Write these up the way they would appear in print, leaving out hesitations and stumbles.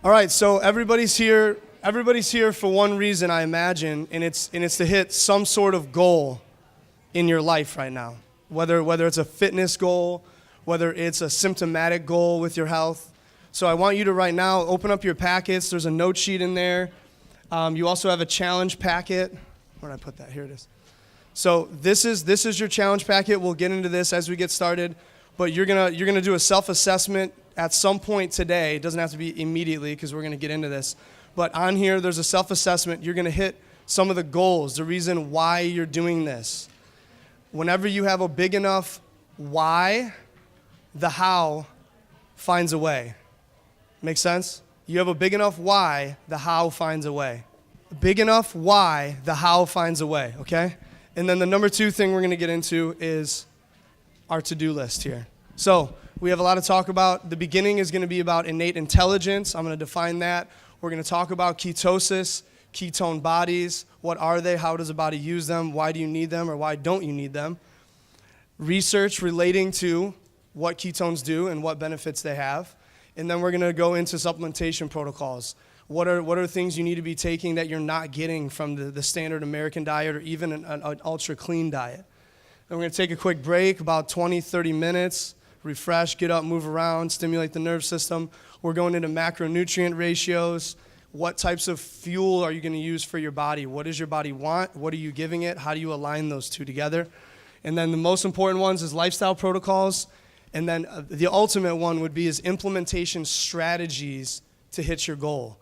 All right, so everybody's here for one reason, I imagine, and it's to hit some sort of goal in your life right now. Whether it's a fitness goal, whether it's a symptomatic goal with your health. So I want you to right now open up your packets. There's a note sheet in there. You also have a challenge packet. Where did I put that? Here it is. So this is your challenge packet. We'll get into this as we get started, but you're gonna do a self-assessment at some point today. It doesn't have to be immediately because we're gonna get into this. But on here, there's a self-assessment. You're gonna hit some of the goals, the reason why you're doing this. Whenever you have a big enough why, the how finds a way. Make sense? You have a big enough why, the how finds a way. Big enough why, the how finds a way, okay? And then the number 2 thing we're going to get into is our to-do list here. So we have a lot to talk about. The beginning is going to be about innate intelligence. I'm going to define that. We're going to talk about ketosis, ketone bodies. What are they? How does a body use them? Why do you need them or why don't you need them? Research relating to what ketones do and what benefits they have. And then we're going to go into supplementation protocols. What are things you need to be taking that you're not getting from the standard American diet or even an ultra clean diet? And we're going to take a quick break, about 20, 30 minutes, refresh, get up, move around, stimulate the nerve system. We're going into macronutrient ratios. What types of fuel are you going to use for your body? What does your body want? What are you giving it? How do you align those two together? And then the most important ones is lifestyle protocols. And then the ultimate one would be is implementation strategies to hit your goal.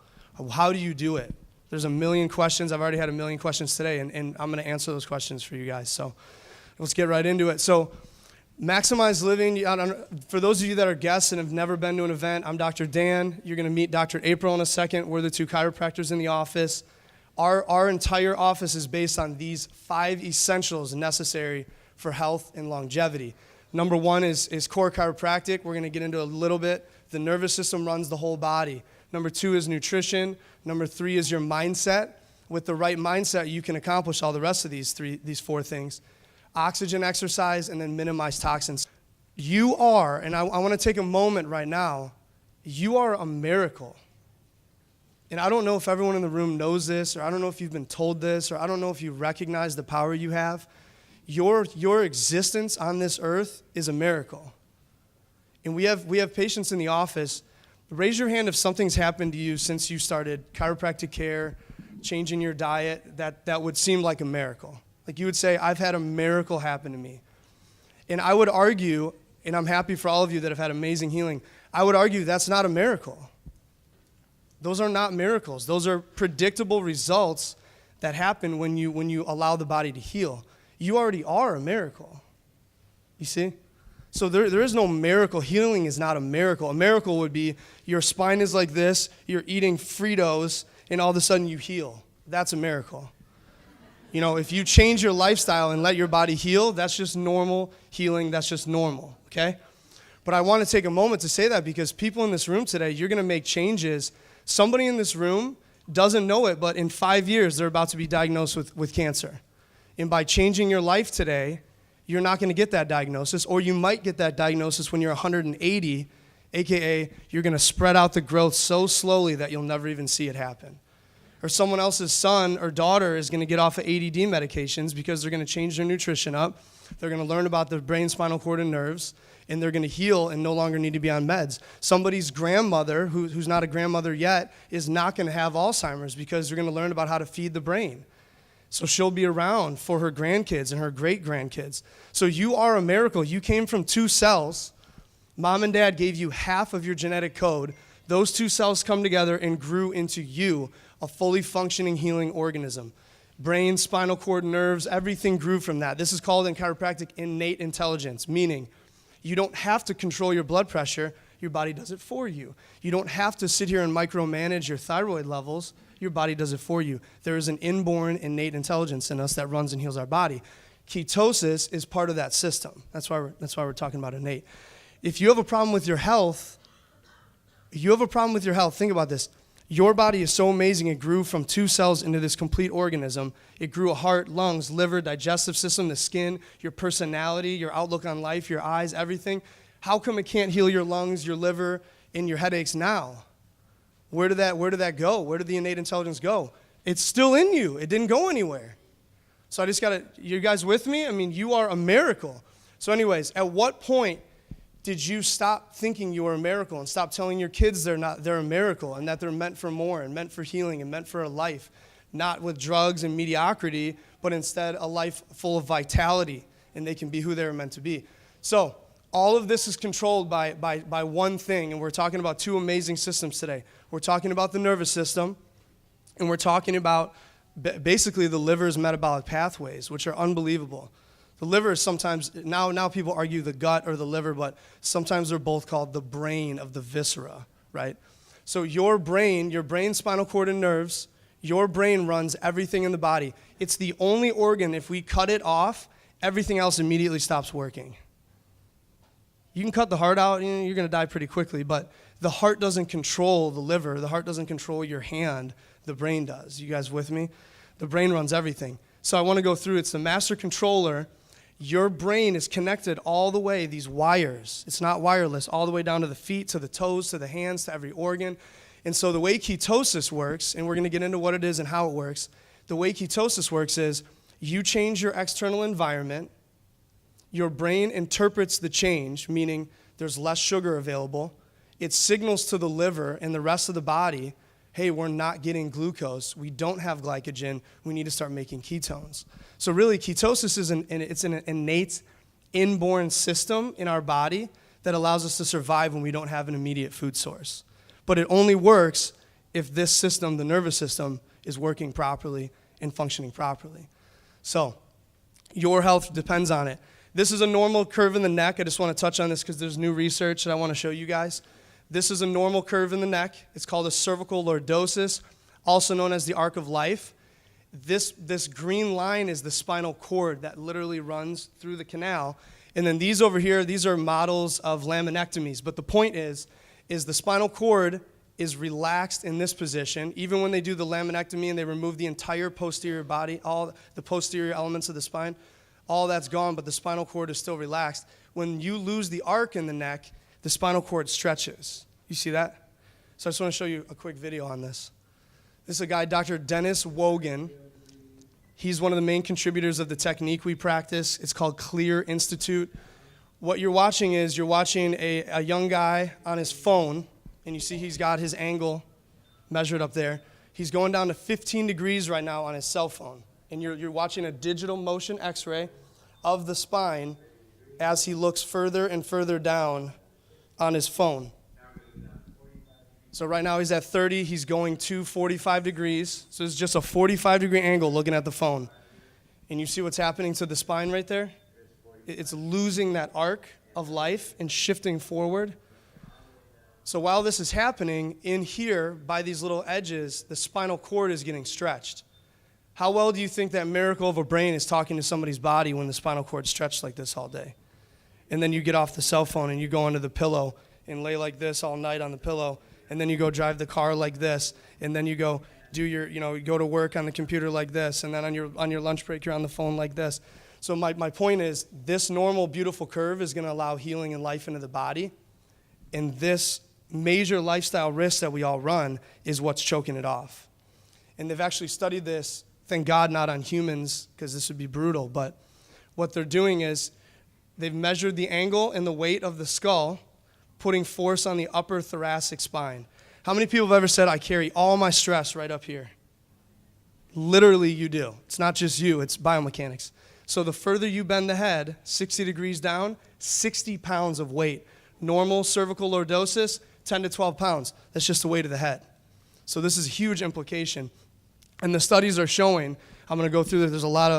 How do you do it? There's a million questions. I've already had a million questions today, and I'm going to answer those questions for you guys. So let's get right into it. So maximize living. For those of you that are guests and have never been to an event, I'm Dr. Dan. You're going to meet Dr. April in a second. We're the 2 chiropractors in the office. Our entire office is based on these 5 essentials necessary for health and longevity. Number 1 is core chiropractic. We're going to get into a little bit. The nervous system runs the whole body. Number 2 is nutrition. Number 3 is your mindset. With the right mindset, you can accomplish all the rest of these 4 things. Oxygen exercise, and then minimize toxins. You are, and I want to take a moment right now, you are a miracle. And I don't know if everyone in the room knows this, or I don't know if you've been told this, or I don't know if you recognize the power you have. Your existence on this earth is a miracle. And we have patients in the office. Raise your hand if something's happened to you since you started chiropractic care, changing your diet, that would seem like a miracle. Like you would say, I've had a miracle happen to me. And I would argue, and I'm happy for all of you that have had amazing healing, I would argue that's not a miracle. Those are not miracles. Those are predictable results that happen when you allow the body to heal. You already are a miracle. You see? So there is no miracle. Healing is not a miracle. A miracle would be your spine is like this, you're eating Fritos, and all of a sudden you heal. That's a miracle. You know, if you change your lifestyle and let your body heal, that's just normal healing. That's just normal, okay? But I want to take a moment to say that because people in this room today, you're going to make changes. Somebody in this room doesn't know it, but in 5 years, they're about to be diagnosed with cancer. And by changing your life today, you're not going to get that diagnosis, or you might get that diagnosis when you're 180, aka you're going to spread out the growth so slowly that you'll never even see it happen. Or someone else's son or daughter is going to get off of ADD medications because they're going to change their nutrition up, they're going to learn about the brain, spinal cord, and nerves, and they're going to heal and no longer need to be on meds. Somebody's grandmother, who's not a grandmother yet, is not going to have Alzheimer's because they're going to learn about how to feed the brain. So she'll be around for her grandkids and her great-grandkids. So you are a miracle. You came from 2 cells. Mom and dad gave you half of your genetic code. Those 2 cells come together and grew into you, a fully functioning healing organism. Brain, spinal cord, nerves, everything grew from that. This is called in chiropractic innate intelligence, meaning you don't have to control your blood pressure. Your body does it for you. You don't have to sit here and micromanage your thyroid levels. Your body does it for you. There is an inborn innate intelligence in us that runs and heals our body. Ketosis is part of that system. That's why we're talking about innate. If you have a problem with your health, think about this. Your body is so amazing, it grew from 2 cells into this complete organism. It grew a heart, lungs, liver, digestive system, the skin, your personality, your outlook on life, your eyes, everything. How come it can't heal your lungs, your liver, and your headaches now? Where did that go? Where did the innate intelligence go? It's still in you. It didn't go anywhere. So I just you guys with me? I mean, you are a miracle. So anyways, at what point did you stop thinking you were a miracle and stop telling your kids they're a miracle and that they're meant for more and meant for healing and meant for a life, not with drugs and mediocrity, but instead a life full of vitality and they can be who they're meant to be. So all of this is controlled by one thing, and we're talking about two amazing systems today. We're talking about the nervous system, and we're talking about basically the liver's metabolic pathways, which are unbelievable. The liver is sometimes, now people argue the gut or the liver, but sometimes they're both called the brain of the viscera, right? So your brain, spinal cord, and nerves, your brain runs everything in the body. It's the only organ, if we cut it off, everything else immediately stops working. You can cut the heart out, you're going to die pretty quickly, but the heart doesn't control the liver. The heart doesn't control your hand. The brain does. You guys with me? The brain runs everything. So I want to go through. It's the master controller. Your brain is connected all the way, these wires. It's not wireless, all the way down to the feet, to the toes, to the hands, to every organ. And so the way ketosis works, and we're going to get into what it is and how it works, the way ketosis works is you change your external environment, your brain interprets the change, meaning there's less sugar available. It signals to the liver and the rest of the body, hey, we're not getting glucose. We don't have glycogen. We need to start making ketones. So really, ketosis is an innate, inborn system in our body that allows us to survive when we don't have an immediate food source. But it only works if this system, the nervous system, is working properly and functioning properly. So your health depends on it. This is a normal curve in the neck. I just want to touch on this because there's new research that I want to show you guys. This is a normal curve in the neck. It's called a cervical lordosis, also known as the arc of life. This green line is the spinal cord that literally runs through the canal. And then these over here, these are models of laminectomies. But the point is the spinal cord is relaxed in this position. Even when they do the laminectomy and they remove the entire posterior body, all the posterior elements of the spine, all that's gone, but the spinal cord is still relaxed. When you lose the arc in the neck, the spinal cord stretches. You see that? So I just want to show you a quick video on this. This is a guy, Dr. Dennis Wogan. He's one of the main contributors of the technique we practice. It's called Clear Institute. What you're watching is a young guy on his phone, and you see he's got his angle measured up there. He's going down to 15 degrees right now on his cell phone. And you're watching a digital motion x-ray of the spine as he looks further and further down on his phone. So right now he's at 30, he's going to 45 degrees. So it's just a 45-degree angle looking at the phone. And you see what's happening to the spine right there? It's losing that arc of life and shifting forward. So while this is happening, in here, by these little edges, the spinal cord is getting stretched. How well do you think that miracle of a brain is talking to somebody's body when the spinal cord is stretched like this all day? And then you get off the cell phone and you go under the pillow and lay like this all night on the pillow, and then you go drive the car like this, and then you go do you go to work on the computer like this, and then on your lunch break you're on the phone like this. So my point is, this normal, beautiful curve is going to allow healing and life into the body, and this major lifestyle risk that we all run is what's choking it off. And they've actually studied this, thank God not on humans, because this would be brutal, but what they're doing is they've measured the angle and the weight of the skull, putting force on the upper thoracic spine. How many people have ever said, I carry all my stress right up here? Literally, you do. It's not just you, it's biomechanics. So the further you bend the head, 60 degrees down, 60 pounds of weight. Normal cervical lordosis, 10 to 12 pounds. That's just the weight of the head. So this is a huge implication. And the studies are showing, I'm going to go through this, there's a lot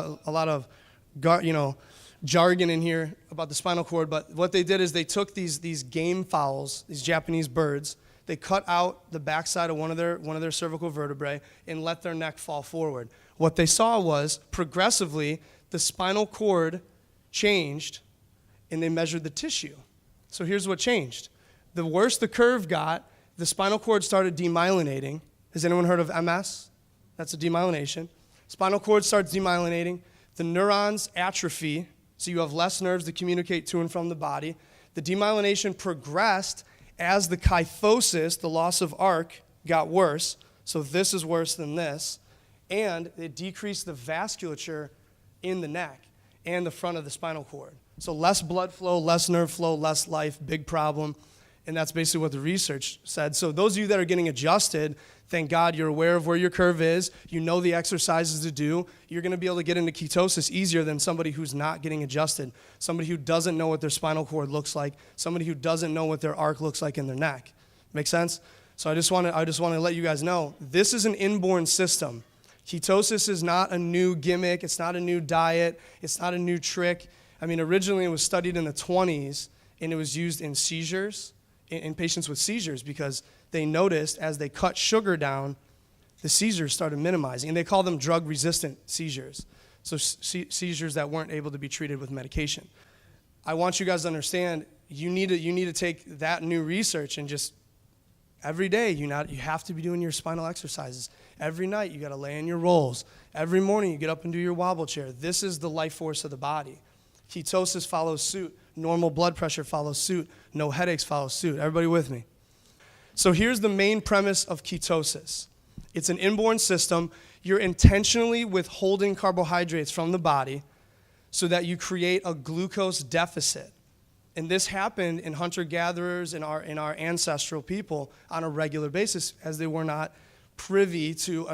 of jargon in here about the spinal cord, but what they did is they took these game fowls, these Japanese birds, they cut out the backside of one of their cervical vertebrae and let their neck fall forward. What they saw was progressively the spinal cord changed, and they measured the tissue. So here's what changed. The worse the curve got, the spinal cord started demyelinating. Has anyone heard of MS? That's a demyelination. Spinal cord starts demyelinating. The neurons atrophy, so you have less nerves to communicate to and from the body. The demyelination progressed as the kyphosis, the loss of arc, got worse. So this is worse than this. And it decreased the vasculature in the neck and the front of the spinal cord. So less blood flow, less nerve flow, less life, big problem. And that's basically what the research said. So those of you that are getting adjusted, thank God you're aware of where your curve is. You know the exercises to do. You're going to be able to get into ketosis easier than somebody who's not getting adjusted, somebody who doesn't know what their spinal cord looks like, somebody who doesn't know what their arc looks like in their neck. Make sense? So I just want to let you guys know, this is an inborn system. Ketosis is not a new gimmick. It's not a new diet. It's not a new trick. I mean, originally it was studied in the 20s, and it was used in seizures, in patients with seizures, because they noticed as they cut sugar down, the seizures started minimizing. And they call them drug-resistant seizures, so seizures that weren't able to be treated with medication. I want you guys to understand, you need to take that new research and just every day, you have to be doing your spinal exercises. Every night, you got to lay in your rolls. Every morning, you get up and do your wobble chair. This is the life force of the body. Ketosis follows suit. Normal blood pressure follows suit. No headaches follow suit. Everybody with me? So here's the main premise of ketosis. It's an inborn system. You're intentionally withholding carbohydrates from the body so that you create a glucose deficit. And this happened in hunter-gatherers in our ancestral people on a regular basis, as they were not privy to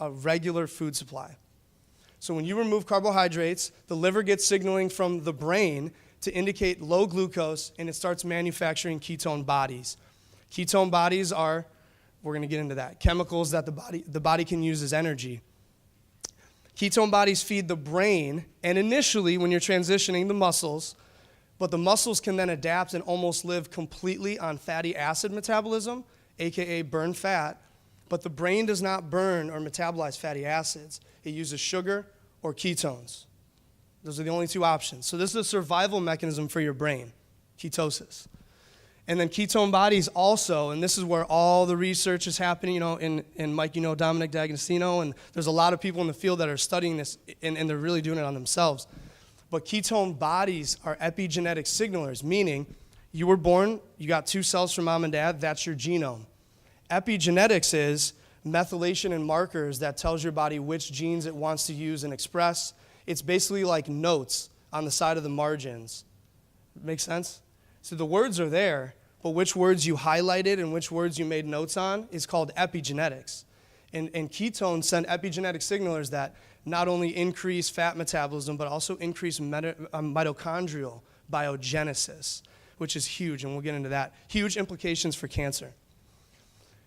a regular food supply. So when you remove carbohydrates, the liver gets signaling from the brain to indicate low glucose, and it starts manufacturing ketone bodies. Ketone bodies are, we're going to get into that, chemicals that the body can use as energy. Ketone bodies feed the brain, and initially, when you're transitioning, the muscles, but the muscles can then adapt and almost live completely on fatty acid metabolism, aka burn fat, but the brain does not burn or metabolize fatty acids. It uses sugar or ketones. Those are the only two options. So this is a survival mechanism for your brain, ketosis. And then ketone bodies also, and this is where all the research is happening, and Mike, Dominic D'Agostino, and there's a lot of people in the field that are studying this, and they're really doing it on themselves. But ketone bodies are epigenetic signalers, meaning you were born, you got 2 cells from mom and dad, that's your genome. Epigenetics is methylation and markers that tells your body which genes it wants to use and express. It's basically like notes on the side of the margins. Make sense? So the words are there, but which words you highlighted and which words you made notes on is called epigenetics. And ketones send epigenetic signalers that not only increase fat metabolism, but also increase mitochondrial biogenesis, which is huge, and we'll get into that. Huge implications for cancer.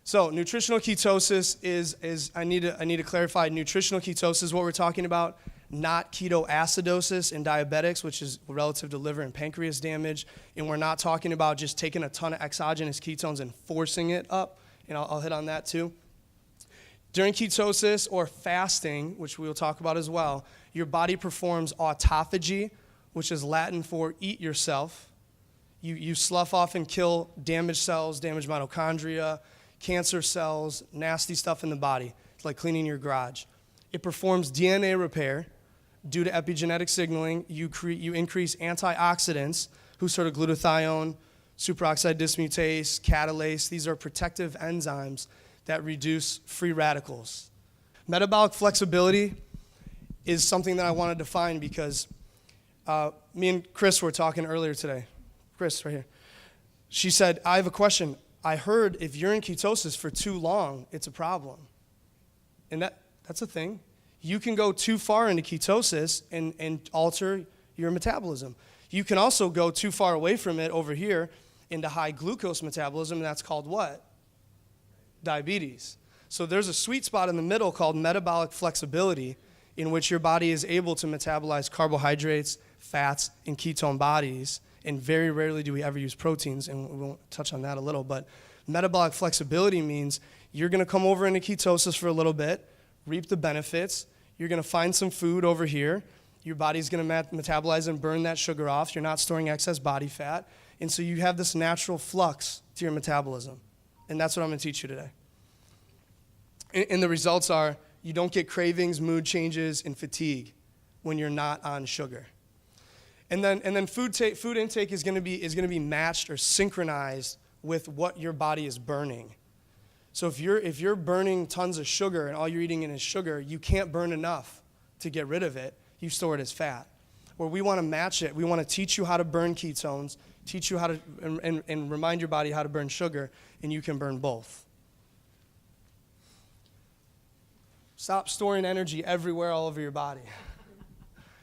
So nutritional ketosis is I need to clarify, nutritional ketosis is what we're talking about, not ketoacidosis in diabetics, which is relative to liver and pancreas damage. And we're not talking about just taking a ton of exogenous ketones and forcing it up, and I'll hit on that too. During ketosis or fasting, which we'll talk about as well, your body performs autophagy, which is Latin for eat yourself. You slough off and kill damaged cells, damaged mitochondria, cancer cells, nasty stuff in the body. It's like cleaning your garage. It performs DNA repair due to epigenetic signaling. You increase antioxidants, whose sort of glutathione, superoxide dismutase, catalase. These are protective enzymes that reduce free radicals. Metabolic flexibility is something that I want to define because me and Chris were talking earlier today. Chris, right here. She said, I have a question. I heard if you're in ketosis for too long, it's a problem. And that's a thing. You can go too far into ketosis and alter your metabolism. You can also go too far away from it over here into high glucose metabolism, and that's called what? Diabetes. So there's a sweet spot in the middle called metabolic flexibility, in which your body is able to metabolize carbohydrates, fats, and ketone bodies, and very rarely do we ever use proteins, and we won't touch on that a little, but metabolic flexibility means you're going to come over into ketosis for a little bit, reap the benefits, you're going to find some food over here, your body's going to metabolize and burn that sugar off, you're not storing excess body fat, and so you have this natural flux to your metabolism, and that's what I'm going to teach you today. And the results are you don't get cravings, mood changes, and fatigue when you're not on sugar. And then food intake is going to be matched or synchronized with what your body is burning. So if you're burning tons of sugar and all you're eating is sugar, you can't burn enough to get rid of it. You store it as fat. Where we want to match it, we want to teach you how to burn ketones, teach you how to, and remind your body how to burn sugar, and you can burn both. Stop storing energy everywhere, all over your body.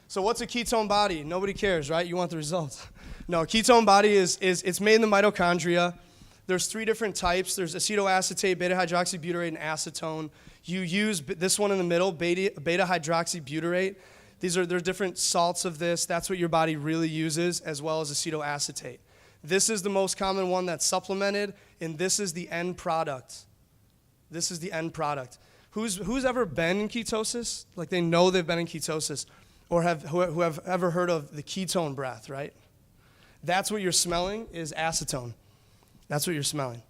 So what's a ketone body? Nobody cares, right? You want the results. No, ketone body is it's made in the mitochondria. There's 3 different types. There's acetoacetate, beta-hydroxybutyrate, and acetone. You use this one in the middle, beta-hydroxybutyrate. There's different salts of this. That's what your body really uses, as well as acetoacetate. This is the most common one that's supplemented, and this is the end product. This is the end product. Who's ever been in ketosis? Like they know they've been in ketosis, or who have ever heard of the ketone breath, right? That's what you're smelling is acetone. That's what you're smelling.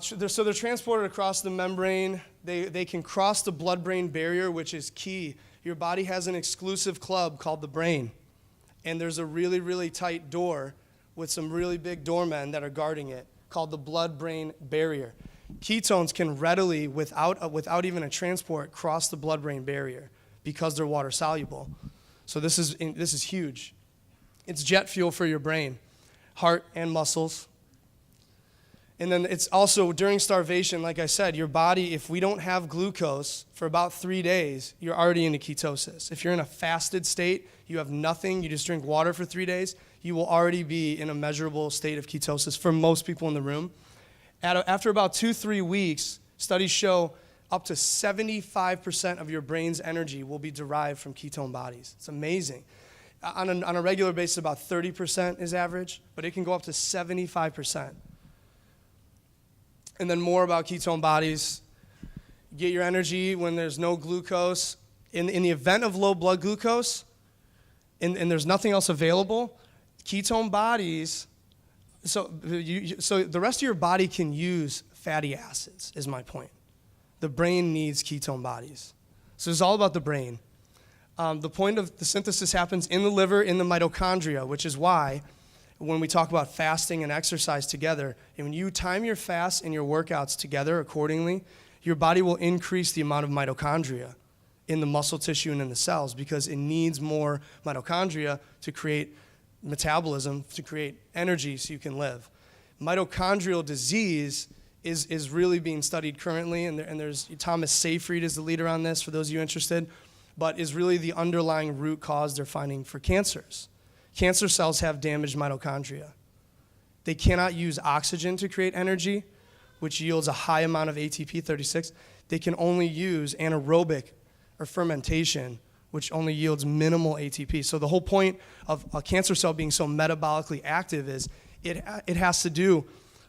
So they're transported across the membrane. They can cross the blood-brain barrier, which is key. Your body has an exclusive club called the brain, and there's a really, really tight door with some really big doormen that are guarding it called the blood-brain barrier. Ketones can readily, without even a transport, cross the blood-brain barrier because they're water-soluble. So this is huge. It's jet fuel for your brain, heart, and muscles. And then it's also during starvation, like I said, your body, if we don't have glucose for about 3 days, you're already into ketosis. If you're in a fasted state, you have nothing, you just drink water for 3 days, you will already be in a measurable state of ketosis for most people in the room. After about 2-3 weeks, studies show up to 75% of your brain's energy will be derived from ketone bodies. It's amazing. On a regular basis, about 30% is average, but it can go up to 75%. And then more about ketone bodies. Get your energy when there's no glucose. In the event of low blood glucose, and there's nothing else available, ketone bodies, so the rest of your body can use fatty acids, is my point. The brain needs ketone bodies. So it's all about the brain. The point of the synthesis happens in the liver, in the mitochondria, which is why when we talk about fasting and exercise together, and when you time your fasts and your workouts together accordingly, your body will increase the amount of mitochondria in the muscle tissue and in the cells because it needs more mitochondria to create metabolism, to create energy so you can live. Mitochondrial disease is really being studied currently, and there's Thomas Seyfried is the leader on this for those of you interested, but is really the underlying root cause they're finding for cancers. Cancer cells have damaged mitochondria. They cannot use oxygen to create energy, which yields a high amount of ATP, 36. They can only use anaerobic or fermentation, which only yields minimal ATP. So the whole point of a cancer cell being so metabolically active is it has to do,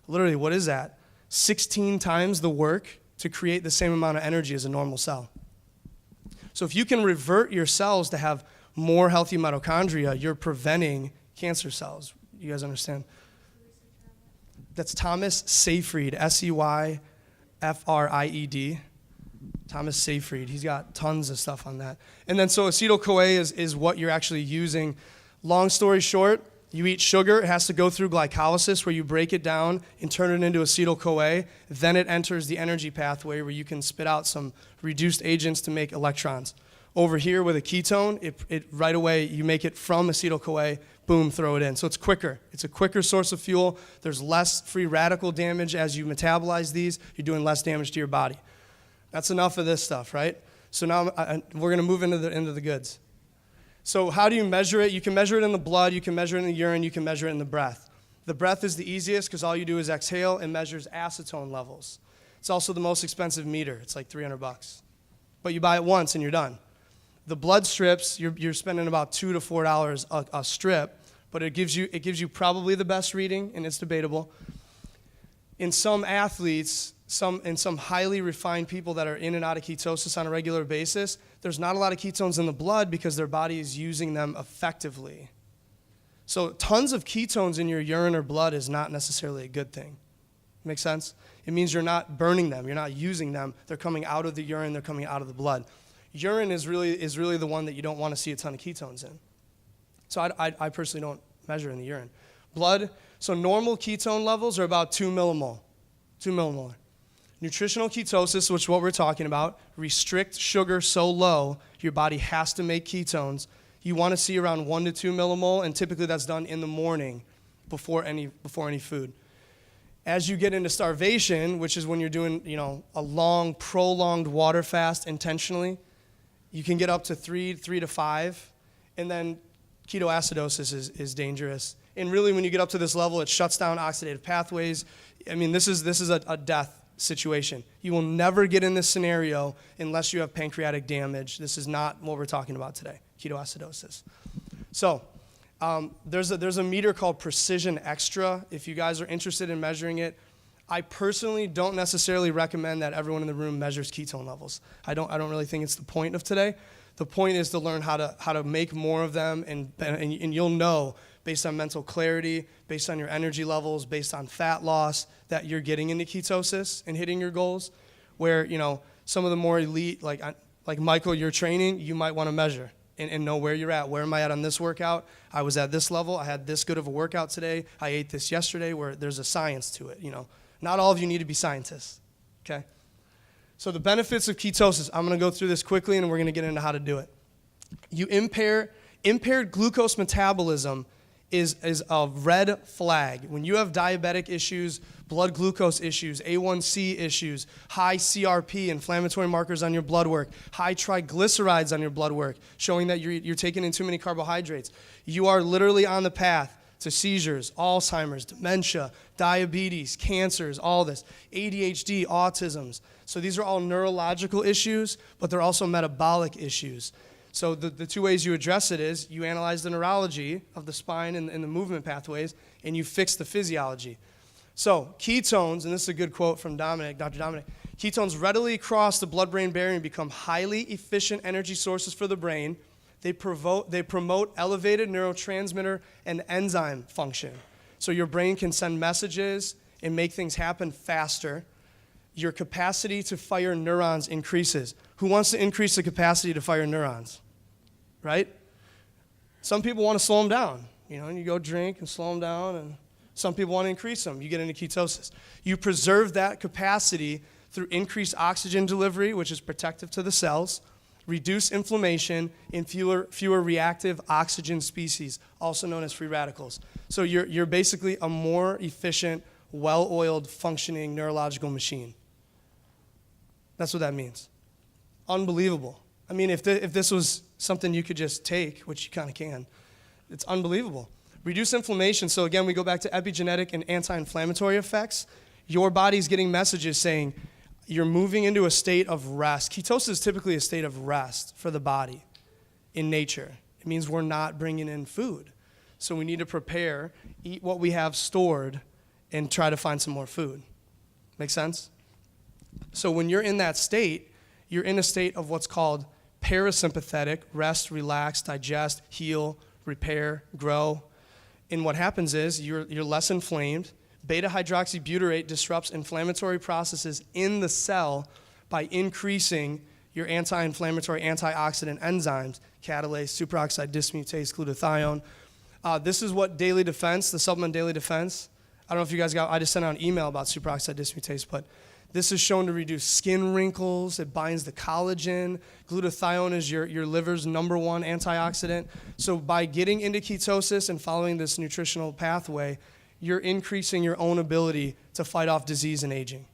literally, what is that? 16 times the work to create the same amount of energy as a normal cell. So if you can revert your cells to have more healthy mitochondria, you're preventing cancer cells. You guys understand? That's Thomas Seyfried, Seyfried. Thomas Seyfried. He's got tons of stuff on that. And then so acetyl-CoA is what you're actually using. Long story short, you eat sugar, it has to go through glycolysis where you break it down and turn it into acetyl-CoA. Then it enters the energy pathway where you can spit out some reduced agents to make electrons. Over here with a ketone, it right away, you make it from acetyl-CoA, boom, throw it in. So it's quicker. It's a quicker source of fuel. There's less free radical damage as you metabolize these. You're doing less damage to your body. That's enough of this stuff, right? So now we're going to move into the goods. So how do you measure it? You can measure it in the blood. You can measure it in the urine. You can measure it in the breath. The breath is the easiest because all you do is exhale and measures acetone levels. It's also the most expensive meter. It's like $300. But you buy it once and you're done. The blood strips, you're spending about $2 to $4 a strip, but it gives you probably the best reading, and it's debatable. In some athletes, in some highly refined people that are in and out of ketosis on a regular basis, there's not a lot of ketones in the blood because their body is using them effectively. So tons of ketones in your urine or blood is not necessarily a good thing. Make sense? It means you're not burning them. You're not using them. They're coming out of the urine. They're coming out of the blood. Urine is really the one that you don't want to see a ton of ketones in. So I personally don't measure in the urine. Blood, so normal ketone levels are about 2 millimole. 2 millimole. Nutritional ketosis, which is what we're talking about, restrict sugar so low, your body has to make ketones. You want to see around 1 to 2 millimole, and typically that's done in the morning before any food. As you get into starvation, which is when you're doing, a long, prolonged water fast intentionally, you can get up to 3 to 5, and then ketoacidosis is dangerous. And really, when you get up to this level, it shuts down oxidative pathways. I mean, this is a death situation. You will never get in this scenario unless you have pancreatic damage. This is not what we're talking about today, ketoacidosis. So there's a meter called Precision Extra. If you guys are interested in measuring it, I personally don't necessarily recommend that everyone in the room measures ketone levels. I don't really think it's the point of today. The point is to learn how to make more of them, and you'll know based on mental clarity, based on your energy levels, based on fat loss, that you're getting into ketosis and hitting your goals. Where some of the more elite, like Michael, you're training, you might want to measure and know where you're at. Where am I at on this workout? I was at this level. I had this good of a workout today. I ate this yesterday. Where there's a science to it. Not all of you need to be scientists. Okay. So the benefits of ketosis, I'm going to go through this quickly, and we're going to get into how to do it. Impaired glucose metabolism is a red flag. When you have diabetic issues, blood glucose issues, A1C issues, high CRP, inflammatory markers on your blood work, high triglycerides on your blood work, showing that you're taking in too many carbohydrates, you are literally on the path to seizures, Alzheimer's, dementia, diabetes, cancers, all this, ADHD, autisms. So these are all neurological issues, but they're also metabolic issues. So the two ways you address it is you analyze the neurology of the spine and the movement pathways, and you fix the physiology. So ketones, and this is a good quote from Dr. Dominic, ketones readily cross the blood-brain barrier and become highly efficient energy sources for the brain. They promote elevated neurotransmitter and enzyme function. So your brain can send messages and make things happen faster. Your capacity to fire neurons increases. Who wants to increase the capacity to fire neurons? Right? Some people want to slow them down. And you go drink and slow them down, and some people want to increase them. You get into ketosis. You preserve that capacity through increased oxygen delivery, which is protective to the cells, reduce inflammation, and fewer reactive oxygen species, also known as free radicals. So you're basically a more efficient, well-oiled, functioning neurological machine. That's what that means. Unbelievable. I mean, if this was something you could just take, which you kind of can, it's unbelievable. Reduce inflammation. So again, we go back to epigenetic and anti-inflammatory effects. Your body's getting messages saying you're moving into a state of rest. Ketosis is typically a state of rest for the body in nature. It means we're not bringing in food. So we need to prepare, eat what we have stored, and try to find some more food. Make sense? So when you're in that state, you're in a state of what's called parasympathetic, rest, relax, digest, heal, repair, grow. And what happens is you're less inflamed. Beta-hydroxybutyrate disrupts inflammatory processes in the cell by increasing your anti-inflammatory, antioxidant enzymes, catalase, superoxide dismutase, glutathione. This is what Daily Defense, the supplement Daily Defense, I don't know if you guys I just sent out an email about superoxide dismutase, but this is shown to reduce skin wrinkles. It binds the collagen. Glutathione is your liver's number one antioxidant. So by getting into ketosis and following this nutritional pathway, you're increasing your own ability to fight off disease and aging.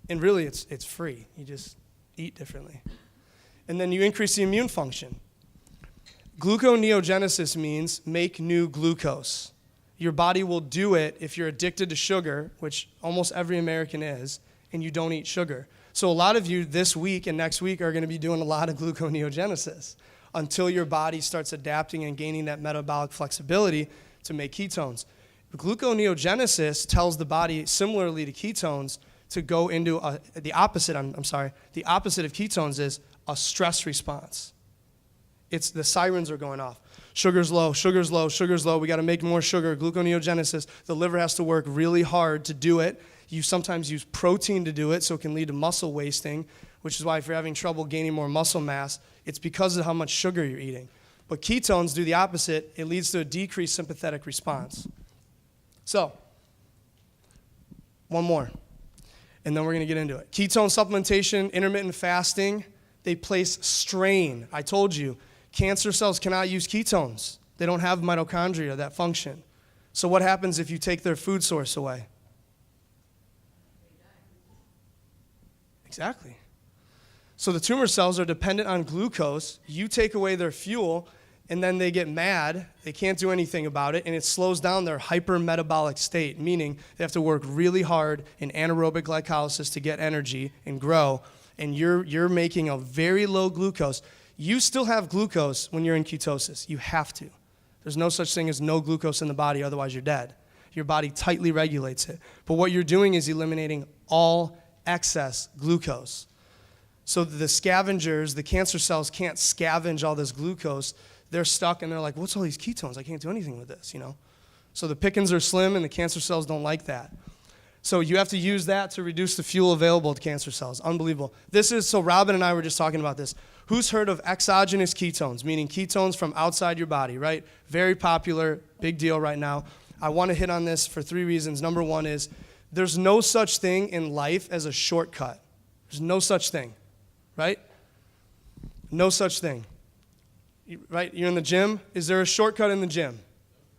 And really, it's free. You just eat differently. And then you increase the immune function. Gluconeogenesis means make new glucose. Your body will do it if you're addicted to sugar, which almost every American is, and you don't eat sugar. So a lot of you this week and next week are going to be doing a lot of gluconeogenesis until your body starts adapting and gaining that metabolic flexibility to make ketones. Gluconeogenesis tells the body, similarly to ketones, to go into the opposite of ketones is a stress response. It's the sirens are going off. Sugar's low, sugar's low, sugar's low. We got to make more sugar, gluconeogenesis. The liver has to work really hard to do it. You sometimes use protein to do it, so it can lead to muscle wasting, which is why if you're having trouble gaining more muscle mass, it's because of how much sugar you're eating. But ketones do the opposite. It leads to a decreased sympathetic response. So, one more. And then we're going to get into it. Ketone supplementation, intermittent fasting, they place strain. I told you, cancer cells cannot use ketones. They don't have mitochondria that function. So what happens if you take their food source away? Exactly. So the tumor cells are dependent on glucose. You take away their fuel, and then they get mad. They can't do anything about it, and it slows down their hypermetabolic state, meaning they have to work really hard in anaerobic glycolysis to get energy and grow, and you're making a very low glucose. You still have glucose when you're in ketosis. You have to. There's no such thing as no glucose in the body, otherwise you're dead. Your body tightly regulates it. But what you're doing is eliminating all excess glucose. So the scavengers, the cancer cells can't scavenge all this glucose. They're stuck and they're like, what's all these ketones? I can't do anything with this, So the pickings are slim and the cancer cells don't like that. So you have to use that to reduce the fuel available to cancer cells. Unbelievable. So Robin and I were just talking about this. Who's heard of exogenous ketones, meaning ketones from outside your body, right? Very popular, big deal right now. I want to hit on this for 3 reasons. Number 1 is there's no such thing in life as a shortcut. There's no such thing, right? No such thing, right? You're in the gym. Is there a shortcut in the gym?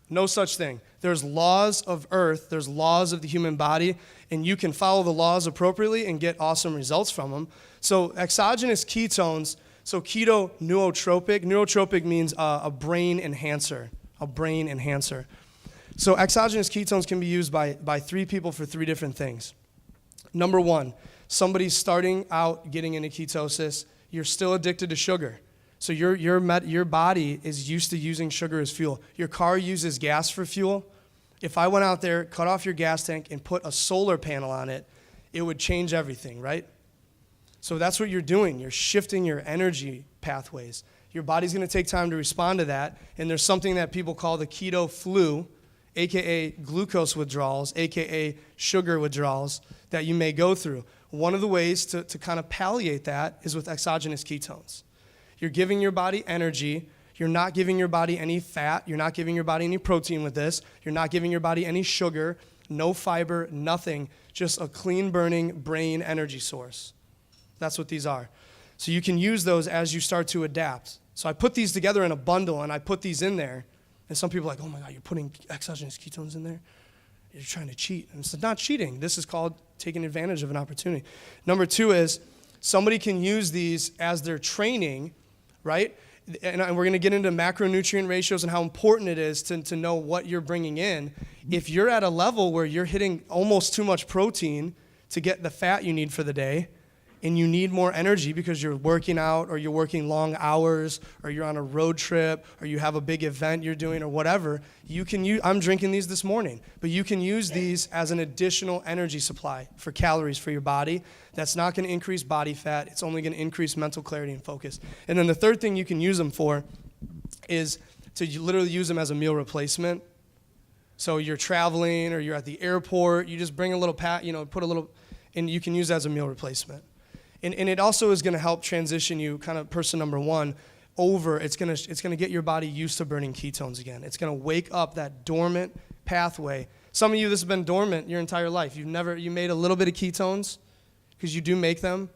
No such thing. There's laws of earth. There's laws of the human body, and you can follow the laws appropriately and get awesome results from them. So exogenous ketones, so keto nootropic. Nootropic means a brain enhancer, So exogenous ketones can be used by 3 people for 3 different things. Number 1, somebody's starting out getting into ketosis. You're still addicted to sugar. So your body is used to using sugar as fuel. Your car uses gas for fuel. If I went out there, cut off your gas tank, and put a solar panel on it, it would change everything, right? So that's what you're doing. You're shifting your energy pathways. Your body's going to take time to respond to that, and there's something that people call the keto flu, a.k.a. glucose withdrawals, a.k.a. sugar withdrawals, that you may go through. One of the ways to kind of palliate that is with exogenous ketones. You're giving your body energy. You're not giving your body any fat. You're not giving your body any protein with this. You're not giving your body any sugar, no fiber, nothing, just a clean-burning brain energy source. That's what these are. So you can use those as you start to adapt. So I put these together in a bundle, and I put these in there. And some people are like, oh, my God, you're putting exogenous ketones in there? You're trying to cheat. And it's not cheating. This is called taking advantage of an opportunity. Number 2 is somebody can use these as their training, right? And we're going to get into macronutrient ratios and how important it is to know what you're bringing in. If you're at a level where you're hitting almost too much protein to get the fat you need for the day, and you need more energy because you're working out or you're working long hours or you're on a road trip or you have a big event you're doing or whatever, you can use, I'm drinking these this morning, but you can use these as an additional energy supply for calories for your body. That's not going to increase body fat. It's only going to increase mental clarity and focus. And then the third thing you can use them for is to literally use them as a meal replacement. So you're traveling or you're at the airport, you just bring a little put a little, and you can use it as a meal replacement. And it also is going to help transition you, kind of person number 1, over. It's going to get your body used to burning ketones again. It's going to wake up that dormant pathway. Some of you, this has been dormant your entire life. You made a little bit of ketones because you do make them,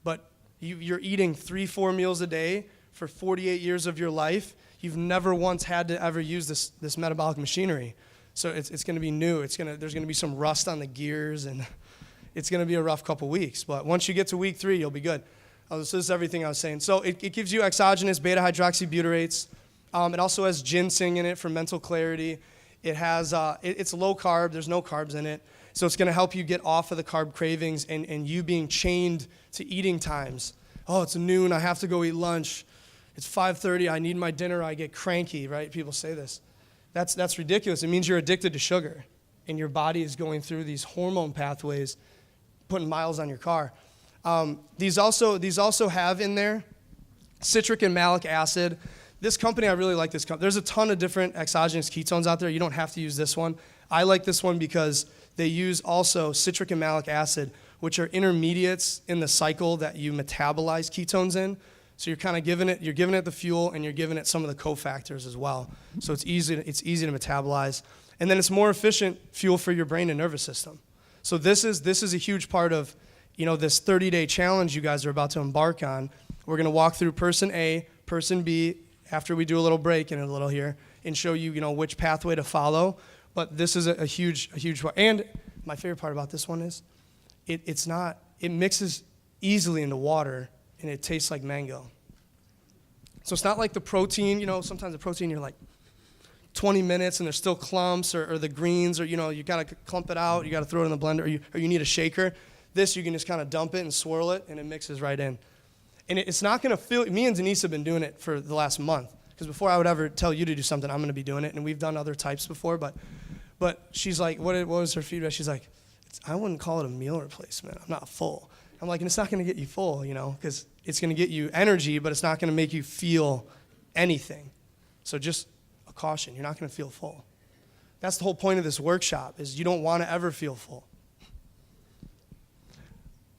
but you're eating 3-4 meals a day for 48 years of your life. You've never once had to ever use this metabolic machinery. So it's going to be new. There's going to be some rust on the gears, and it's going to be a rough couple weeks, but once you get to week 3, you'll be good. So this is everything I was saying. So it gives you exogenous beta-hydroxybutyrates. It also has ginseng in it for mental clarity. It has it's low carb. There's no carbs in it. So it's going to help you get off of the carb cravings and you being chained to eating times. Oh, it's noon. I have to go eat lunch. It's 5:30. I need my dinner. I get cranky, right? People say this. That's ridiculous. It means you're addicted to sugar, and your body is going through these hormone pathways, putting miles on your car. These also have in there citric and malic acid. This company, I really like this company. There's a ton of different exogenous ketones out there. You don't have to use this one. I like this one because they use also citric and malic acid, which are intermediates in the cycle that you metabolize ketones in. So you're kind of giving it the fuel, and you're giving it some of the cofactors as well. So it's easy to metabolize. And then it's more efficient fuel for your brain and nervous system. So this is a huge part of, this 30-day challenge you guys are about to embark on. We're going to walk through person A, person B, after we do a little break in a little here, and show you, which pathway to follow. But this is a huge part. And my favorite part about this one is it mixes easily into water, and it tastes like mango. So it's not like the protein, sometimes the protein you're like 20 minutes and there's still clumps or the greens or, you got to clump it out, you got to throw it in the blender or you need a shaker. This, you can just kind of dump it and swirl it and it mixes right in. And it's not going to feel, me and Denise have been doing it for the last month because before I would ever tell you to do something, I'm going to be doing it. And we've done other types before, but she's like, what was her feedback? She's like, I wouldn't call it a meal replacement. I'm not full. I'm like, and it's not going to get you full, because it's going to get you energy, but it's not going to make you feel anything. So just a caution, you're not going to feel full. That's the whole point of this workshop, is you don't want to ever feel full.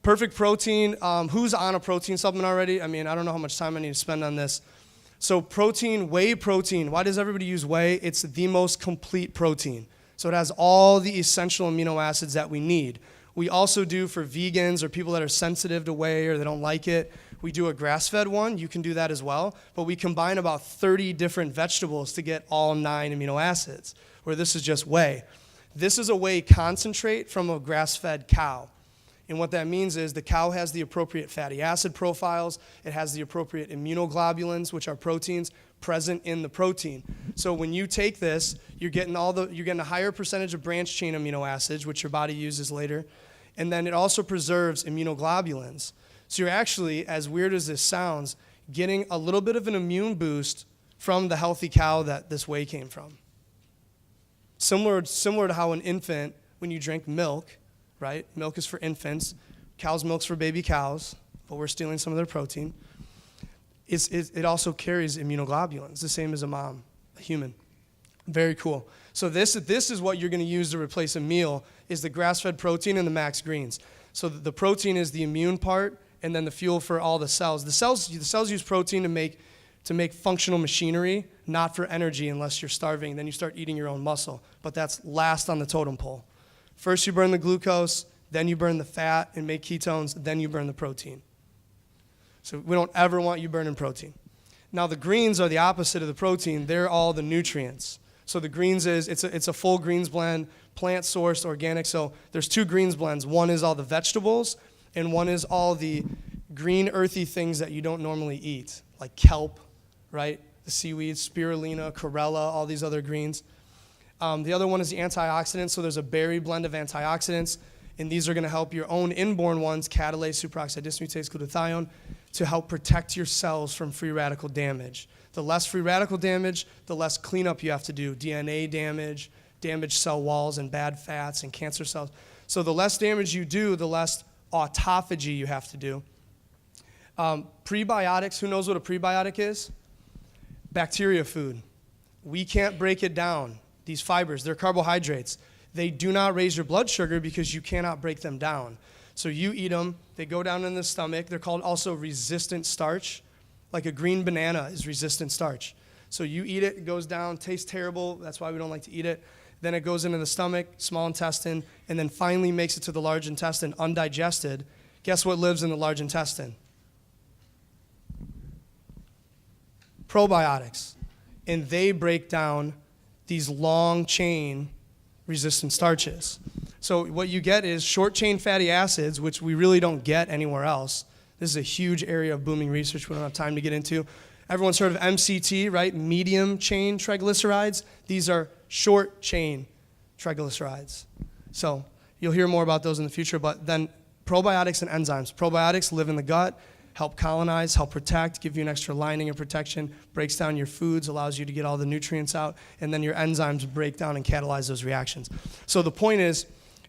Perfect protein. Who's on a protein supplement already? I mean, I don't know how much time I need to spend on this. So protein, whey protein. Why does everybody use whey? It's the most complete protein. So it has all the essential amino acids that we need. We also do for vegans or people that are sensitive to whey or they don't like it, we do a grass-fed one. You can do that as well. But we combine about 30 different vegetables to get all 9 amino acids, where this is just whey. This is a whey concentrate from a grass-fed cow. And what that means is the cow has the appropriate fatty acid profiles. It has the appropriate immunoglobulins, which are proteins, present in the protein. So when you take this, you're getting a higher percentage of branched chain amino acids, which your body uses later. And then it also preserves immunoglobulins. So you're actually, as weird as this sounds, getting a little bit of an immune boost from the healthy cow that this whey came from. Similar to how an infant, when you drink milk, right? Milk is for infants. Cow's milk's for baby cows, but we're stealing some of their protein. It also carries immunoglobulins, the same as a mom, a human. Very cool. So this is what you're going to use to replace a meal, is the grass-fed protein and the max greens. So the protein is the immune part, and then the fuel for all the cells. The cells use protein to make functional machinery, not for energy unless you're starving. Then you start eating your own muscle. But that's last on the totem pole. First you burn the glucose, then you burn the fat and make ketones, then you burn the protein. So we don't ever want you burning protein. Now the greens are the opposite of the protein. They're all the nutrients. So the greens it's a full greens blend, plant-sourced, organic. So there's 2 greens blends. One is all the vegetables, and one is all the green, earthy things that you don't normally eat, like kelp, right? The seaweed, spirulina, chlorella, all these other greens. The other one is the antioxidants. So there's a berry blend of antioxidants, and these are going to help your own inborn ones, catalase, superoxide dismutase, glutathione, to help protect your cells from free radical damage. The less free radical damage, the less cleanup you have to do. DNA damage, damaged cell walls and bad fats and cancer cells. So the less damage you do, the less autophagy you have to do. Prebiotics, who knows what a prebiotic is? Bacteria food. We can't break it down. These fibers, they're carbohydrates. They do not raise your blood sugar because you cannot break them down. So you eat them, they go down in the stomach. They're called also resistant starch. Like a green banana is resistant starch. So you eat it, it goes down, tastes terrible. That's why we don't like to eat it. Then it goes into the stomach, small intestine, and then finally makes it to the large intestine undigested. Guess what lives in the large intestine? Probiotics. And they break down these long-chain resistant starches. So what you get is short-chain fatty acids, which we really don't get anywhere else. This is a huge area of booming research we don't have time to get into. Everyone's heard of MCT, right? Medium-chain triglycerides. These are short-chain triglycerides. So you'll hear more about those in the future. But then probiotics and enzymes. Probiotics live in the gut, help colonize, help protect, give you an extra lining of protection, breaks down your foods, allows you to get all the nutrients out, and then your enzymes break down and catalyze those reactions. So the point is,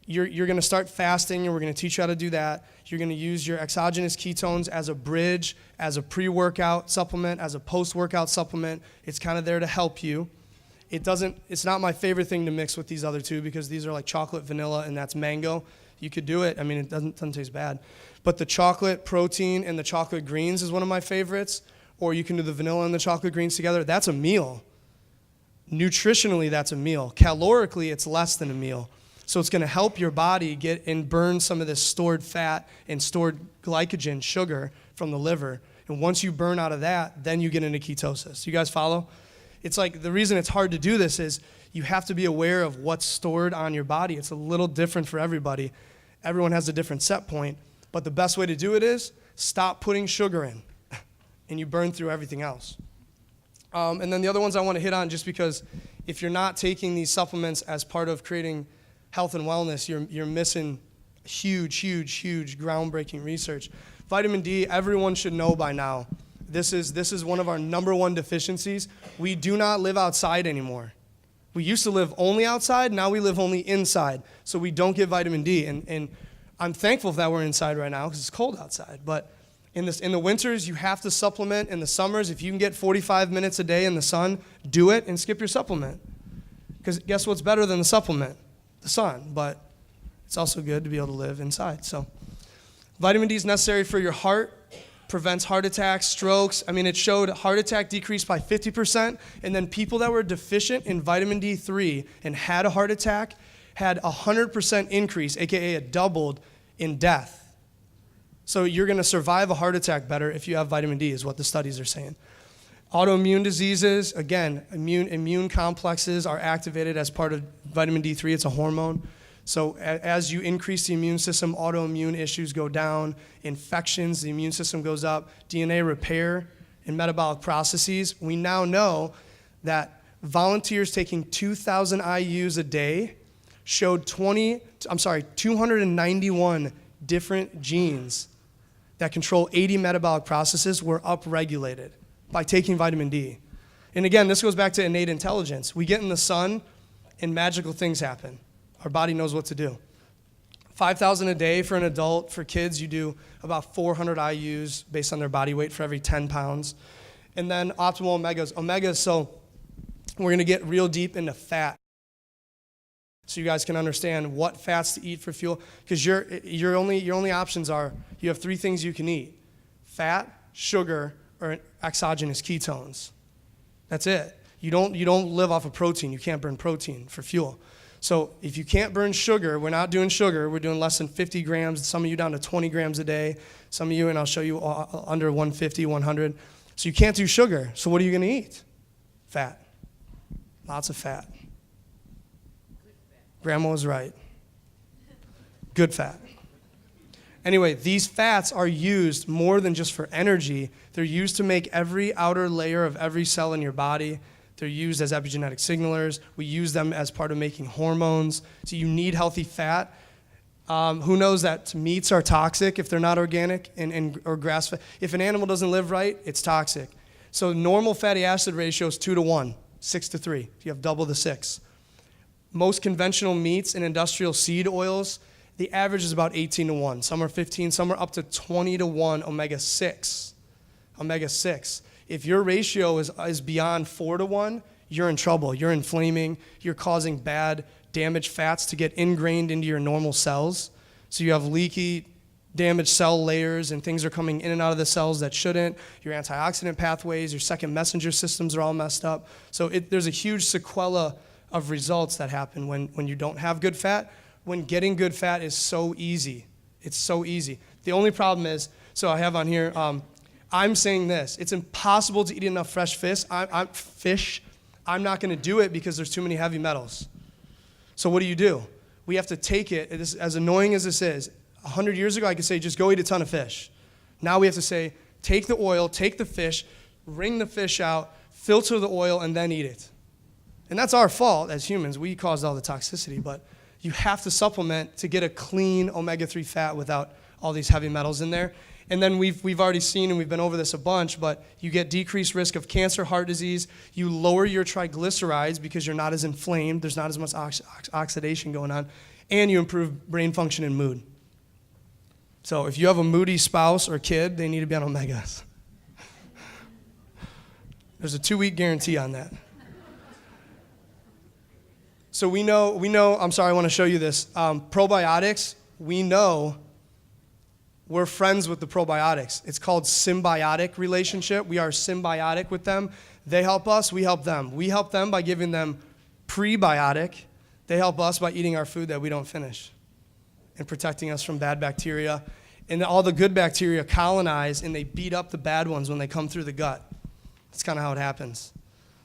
you're going to start fasting, and we're going to teach you how to do that. You're going to use your exogenous ketones as a bridge, as a pre-workout supplement, as a post-workout supplement. It's kind of there to help you. It's not my favorite thing to mix with these other two because these are like chocolate, vanilla, and that's mango. You could do it. I mean, it doesn't taste bad. But the chocolate protein and the chocolate greens is one of my favorites. Or you can do the vanilla and the chocolate greens together. That's a meal. Nutritionally, that's a meal. Calorically, it's less than a meal. So it's going to help your body get and burn some of this stored fat and stored glycogen, sugar from the liver. And once you burn out of that, then you get into ketosis. You guys follow? It's like the reason it's hard to do this is you have to be aware of what's stored on your body. It's a little different for everybody. Everyone has a different set point. But the best way to do it is stop putting sugar in, and you burn through everything else. And then the other ones I want to hit on, just because if you're not taking these supplements as part of creating health and wellness, you're missing huge groundbreaking research. Vitamin D, everyone should know by now. This is one of our number one deficiencies. We do not live outside anymore. We used to live only outside, now we live only inside. So we don't get vitamin D. And I'm thankful that we're inside right now because it's cold outside. But in the winters, you have to supplement. In the summers, if you can get 45 minutes a day in the sun, do it and skip your supplement. Because guess what's better than the supplement? The sun. But it's also good to be able to live inside. So vitamin D is necessary for your heart, prevents heart attacks, strokes. I mean, it showed heart attack decreased by 50%, and then people that were deficient in vitamin D3 and had a heart attack had a 100% increase, aka it doubled in death. So you're going to survive a heart attack better if you have vitamin D, is what the studies are saying. Autoimmune diseases, again, immune complexes are activated as part of vitamin D3. It's a hormone. So as you increase the immune system, autoimmune issues go down, infections, the immune system goes up, DNA repair and metabolic processes. We now know that volunteers taking 2,000 IUs a day showed 291 different genes that control 80 metabolic processes were upregulated by taking vitamin D. And again, this goes back to innate intelligence. We get in the sun and magical things happen. Our body knows what to do. 5,000 a day for an adult. For kids, you do about 400 IUs based on their body weight for every 10 pounds. And then optimal omegas. So we're going to get real deep into fat, so you guys can understand what fats to eat for fuel. Because your only options are, you have three things you can eat: fat, sugar, or exogenous ketones. That's it. You don't live off of protein. You can't burn protein for fuel. So if you can't burn sugar, we're not doing sugar. We're doing less than 50 grams. Some of you down to 20 grams a day. Some of you, and I'll show you, under 150, 100. So you can't do sugar. So what are you going to eat? Fat. Lots of fat. Grandma was right. Good fat. Anyway, these fats are used more than just for energy. They're used to make every outer layer of every cell in your body. They're used as epigenetic signalers. We use them as part of making hormones. So you need healthy fat. Who knows that meats are toxic if they're not organic or grass-fed? If an animal doesn't live right, it's toxic. So normal fatty acid ratio is 2 to 1, 6 to 3. You have double the 6. Most conventional meats and industrial seed oils, the average is about 18 to 1. Some are 15, some are up to 20 to 1 omega-6. Omega-6. If your ratio is beyond 4 to 1, you're in trouble. You're inflaming. You're causing bad, damaged fats to get ingrained into your normal cells. So you have leaky, damaged cell layers, and things are coming in and out of the cells that shouldn't. Your antioxidant pathways, your second messenger systems are all messed up. So there's a huge sequela of results that happen when you don't have good fat. When getting good fat is so easy. It's so easy. The only problem is, so I have on here, I'm saying this: it's impossible to eat enough fresh fish. I'm not going to do it because there's too many heavy metals. So what do? We have to take it. It is, as annoying as this is, 100 years ago I could say just go eat a ton of fish. Now we have to say take the oil, take the fish, wring the fish out, filter the oil, and then eat it. And that's our fault as humans. We caused all the toxicity, but you have to supplement to get a clean omega-3 fat without all these heavy metals in there. And then we've already seen, and we've been over this a bunch, but you get decreased risk of cancer, heart disease. You lower your triglycerides because you're not as inflamed. There's not as much oxidation going on. And you improve brain function and mood. So if you have a moody spouse or kid, they need to be on omegas. There's a 2-week guarantee on that. So we know, I'm sorry, I want to show you this. Probiotics, we know we're friends with the probiotics. It's called symbiotic relationship. We are symbiotic with them. They help us, we help them. We help them by giving them prebiotic. They help us by eating our food that we don't finish and protecting us from bad bacteria. And all the good bacteria colonize, and they beat up the bad ones when they come through the gut. That's kind of how it happens.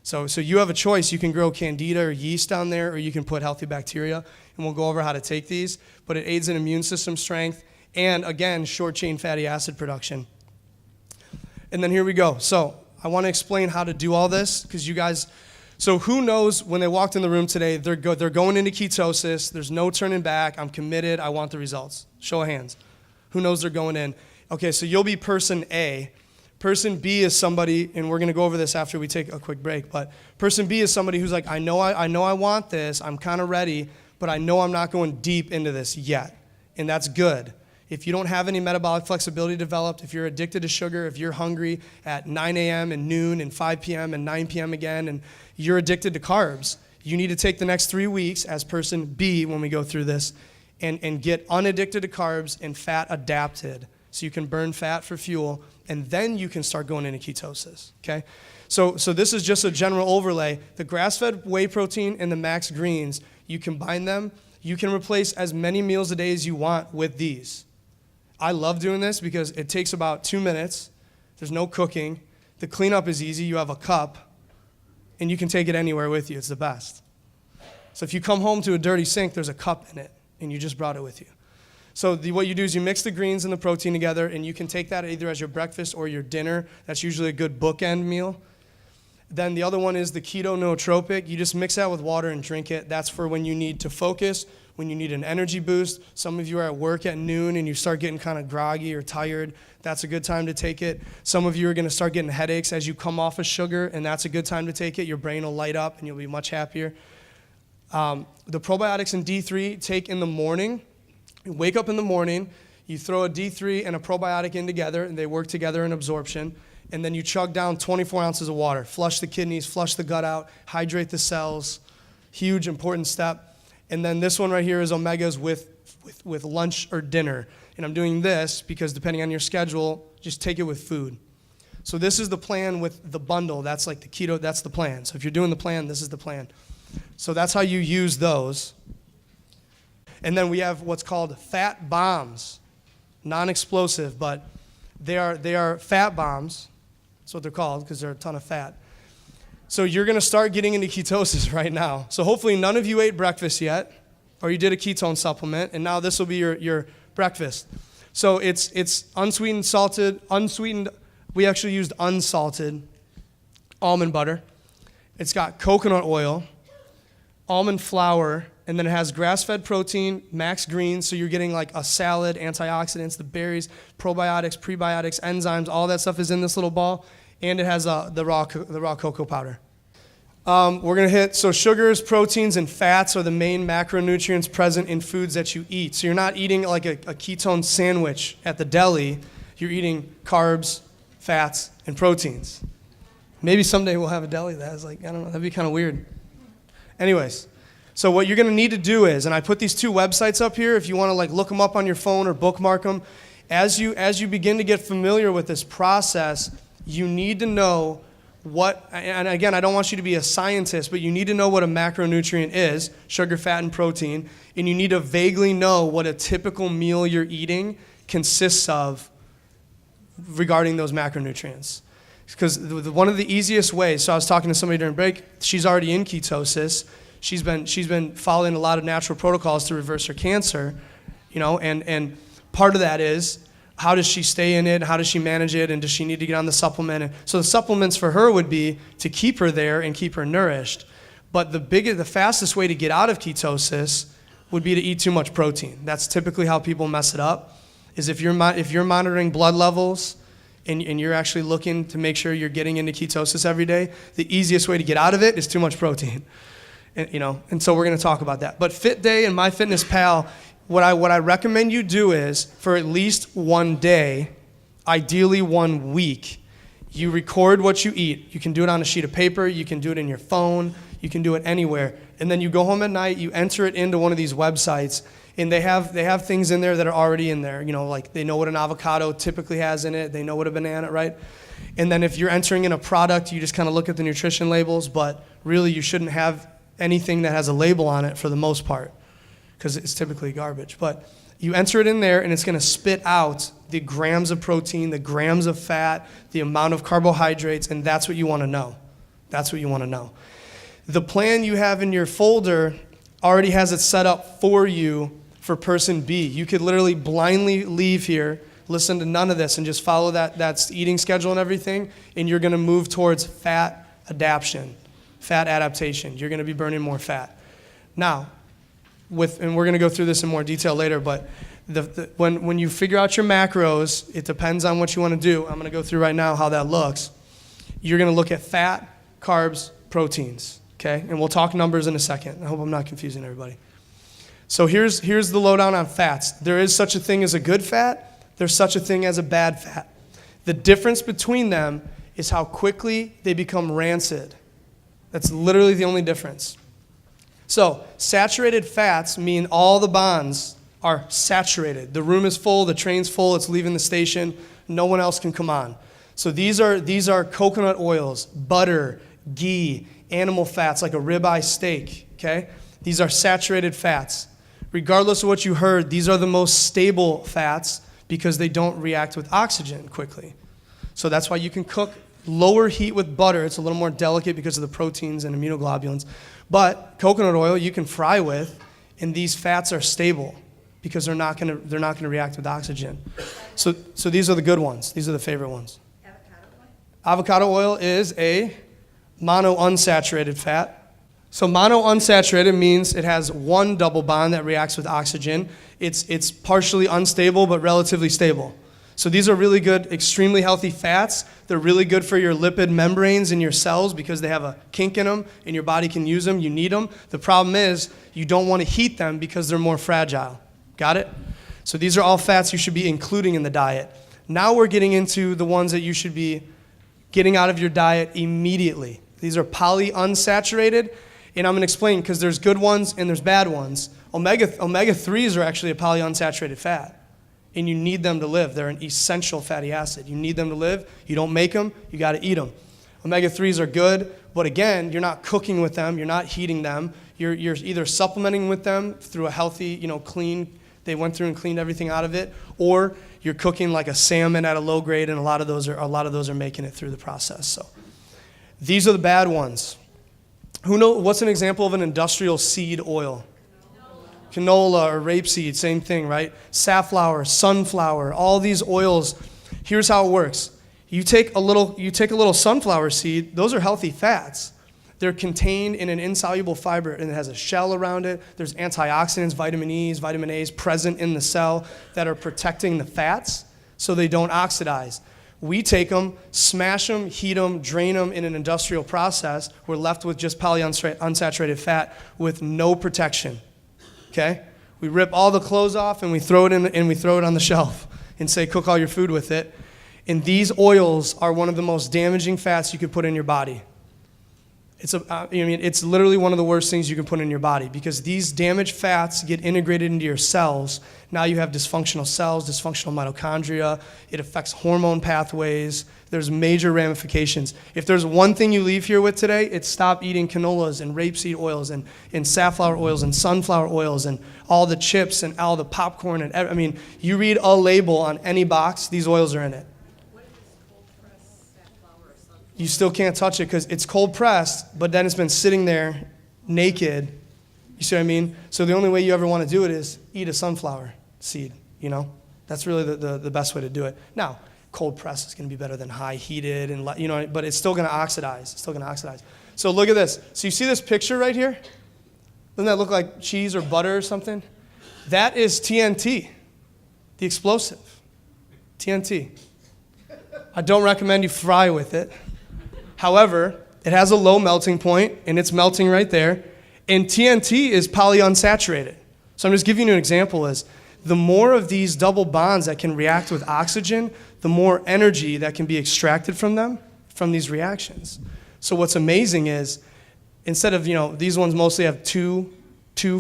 So you have a choice. You can grow candida or yeast down there, or you can put healthy bacteria, and we'll go over how to take these. But it aids in immune system strength and, again, short-chain fatty acid production. And then here we go. So I want to explain how to do all this, because you guys, so who knows when they walked in the room today, they're going into ketosis, there's no turning back, I'm committed, I want the results. Show of hands. Who knows they're going in? Okay, so you'll be person A. Person B is somebody, and we're going to go over this after we take a quick break, but person B is somebody who's like, I know I want this, I'm kind of ready, but I know I'm not going deep into this yet, and that's good. If you don't have any metabolic flexibility developed, if you're addicted to sugar, if you're hungry at 9 a.m. and noon and 5 p.m. and 9 p.m. again, and you're addicted to carbs, you need to take the next 3 weeks as person B when we go through this and get unaddicted to carbs and fat adapted so you can burn fat for fuel, and then you can start going into ketosis, okay? So this is just a general overlay. The grass-fed whey protein and the max greens, you combine them, you can replace as many meals a day as you want with these. I love doing this because it takes about 2 minutes. There's no cooking. The cleanup is easy. You have a cup, and you can take it anywhere with you. It's the best. So if you come home to a dirty sink, there's a cup in it, and you just brought it with you. So what you do is you mix the greens and the protein together, and you can take that either as your breakfast or your dinner. That's usually a good bookend meal. Then the other one is the keto nootropic. You just mix that with water and drink it. That's for when you need to focus, when you need an energy boost. Some of you are at work at noon and you start getting kind of groggy or tired. That's a good time to take it. Some of you are going to start getting headaches as you come off of sugar, and that's a good time to take it. Your brain will light up and you'll be much happier. The probiotics and D3 take in the morning. You wake up in the morning, you throw a D3 and a probiotic in together, and they work together in absorption. And then you chug down 24 ounces of water. Flush the kidneys, flush the gut out, hydrate the cells. Huge, important step. And then this one right here is omegas with lunch or dinner. And I'm doing this because depending on your schedule, just take it with food. So this is the plan with the bundle. That's like the keto, that's the plan. So if you're doing the plan, this is the plan. So that's how you use those. And then we have what's called fat bombs. Non-explosive, but they are fat bombs. That's what they're called because they're a ton of fat. So you're going to start getting into ketosis right now. So hopefully none of you ate breakfast yet, or you did a ketone supplement, and now this will be your breakfast. So it's unsweetened, salted, unsweetened. We actually used unsalted almond butter. It's got coconut oil, almond flour, and then it has grass-fed protein, max greens, so you're getting like a salad, antioxidants, the berries, probiotics, prebiotics, enzymes, all that stuff is in this little ball, and it has the raw cocoa powder. We're going to hit, so sugars, proteins, and fats are the main macronutrients present in foods that you eat. So you're not eating like a ketone sandwich at the deli. You're eating carbs, fats, and proteins. Maybe someday we'll have a deli that has like, I don't know, that'd be kind of weird. Anyways. So what you're going to need to do is, and I put these 2 websites up here if you want to like look them up on your phone or bookmark them. As you begin to get familiar with this process, you need to know what, and again, I don't want you to be a scientist, but you need to know what a macronutrient is, sugar, fat, and protein, and you need to vaguely know what a typical meal you're eating consists of regarding those macronutrients. Because one of the easiest ways, so I was talking to somebody during break, she's already in ketosis. She's been following a lot of natural protocols to reverse her cancer, and part of that is how does she stay in it, how does she manage it, and does she need to get on the supplement? And so the supplements for her would be to keep her there and keep her nourished. But the fastest way to get out of ketosis would be to eat too much protein. That's typically how people mess it up, is if you're monitoring blood levels and you're actually looking to make sure you're getting into ketosis every day, the easiest way to get out of it is too much protein. And so we're going to talk about that. But Fit Day and MyFitnessPal, what I recommend you do is, for at least one day, ideally 1 week, you record what you eat. You can do it on a sheet of paper. You can do it in your phone. You can do it anywhere. And then you go home at night, you enter it into one of these websites, and they have things in there that are already in there. Like they know what an avocado typically has in it. They know what a banana, right? And then if you're entering in a product, you just kind of look at the nutrition labels, but really you shouldn't have anything that has a label on it for the most part, because it's typically garbage. But you enter it in there, and it's going to spit out the grams of protein, the grams of fat, the amount of carbohydrates, and that's what you want to know. That's what you want to know. The plan you have in your folder already has it set up for you for person B. You could literally blindly leave here, listen to none of this, and just follow that eating schedule and everything, and you're going to move towards fat adaptation. You're going to be burning more fat. Now, and we're going to go through this in more detail later, but when you figure out your macros, it depends on what you want to do. I'm going to go through right now how that looks. You're going to look at fat, carbs, proteins, okay? And we'll talk numbers in a second. I hope I'm not confusing everybody. So here's the lowdown on fats. There is such a thing as a good fat. There's such a thing as a bad fat. The difference between them is how quickly they become rancid. That's literally the only difference. So saturated fats mean all the bonds are saturated. The room is full, the train's full, it's leaving the station, no one else can come on. So these are coconut oils, butter, ghee, animal fats like a ribeye steak, okay? These are saturated fats. Regardless of what you heard, these are the most stable fats because they don't react with oxygen quickly. So that's why you can cook lower heat with butter. It's a little more delicate because of the proteins and immunoglobulins. But coconut oil you can fry with, and these fats are stable because they're not going to react with oxygen. So these are the good ones. These are the favorite ones. Avocado oil is a monounsaturated fat. So monounsaturated means it has one double bond that reacts with oxygen. It's partially unstable but relatively stable. So these are really good, extremely healthy fats. They're really good for your lipid membranes in your cells because they have a kink in them and your body can use them. You need them. The problem is you don't want to heat them because they're more fragile. Got it? So these are all fats you should be including in the diet. Now we're getting into the ones that you should be getting out of your diet immediately. These are polyunsaturated, and I'm going to explain because there's good ones and there's bad ones. Omega-3s are actually a polyunsaturated fat. And you need them to live. They're an essential fatty acid. You need them to live. You don't make them, you got to eat them. Omega-3s are good, but again, you're not cooking with them, you're not heating them. You're either supplementing with them through a healthy, clean, they went through and cleaned everything out of it, or you're cooking like a salmon at a low grade, and a lot of those are making it through the process. So these are the bad ones. What's an example of an industrial seed oil? Canola or rapeseed, same thing, right? Safflower, sunflower, all these oils. Here's how it works. You take a little sunflower seed, those are healthy fats. They're contained in an insoluble fiber, and it has a shell around it. There's antioxidants, vitamin E's, vitamin A's present in the cell that are protecting the fats so they don't oxidize. We take them, smash them, heat them, drain them in an industrial process. We're left with just polyunsaturated fat with no protection. Okay? We rip all the clothes off and we throw it on the shelf and say cook all your food with it. And these oils are one of the most damaging fats you could put in your body. It's literally one of the worst things you can put in your body because these damaged fats get integrated into your cells. Now you have dysfunctional cells, dysfunctional mitochondria. It affects hormone pathways. There's major ramifications. If there's one thing you leave here with today, it's stop eating canolas and rapeseed oils and safflower oils and sunflower oils and all the chips and all the popcorn. You read a label on any box, these oils are in it. You still can't touch it because it's cold pressed, but then it's been sitting there naked. You see what I mean? So the only way you ever want to do it is eat a sunflower seed, That's really the best way to do it. Now, cold press is going to be better than high heated, but it's still going to oxidize. So look at this. So you see this picture right here? Doesn't that look like cheese or butter or something? That is TNT, the explosive. TNT. I don't recommend you fry with it. However, it has a low melting point, and it's melting right there. And TNT is polyunsaturated. So I'm just giving you an example is the more of these double bonds that can react with oxygen, the more energy that can be extracted from them, from these reactions. So what's amazing is instead of, these ones mostly have two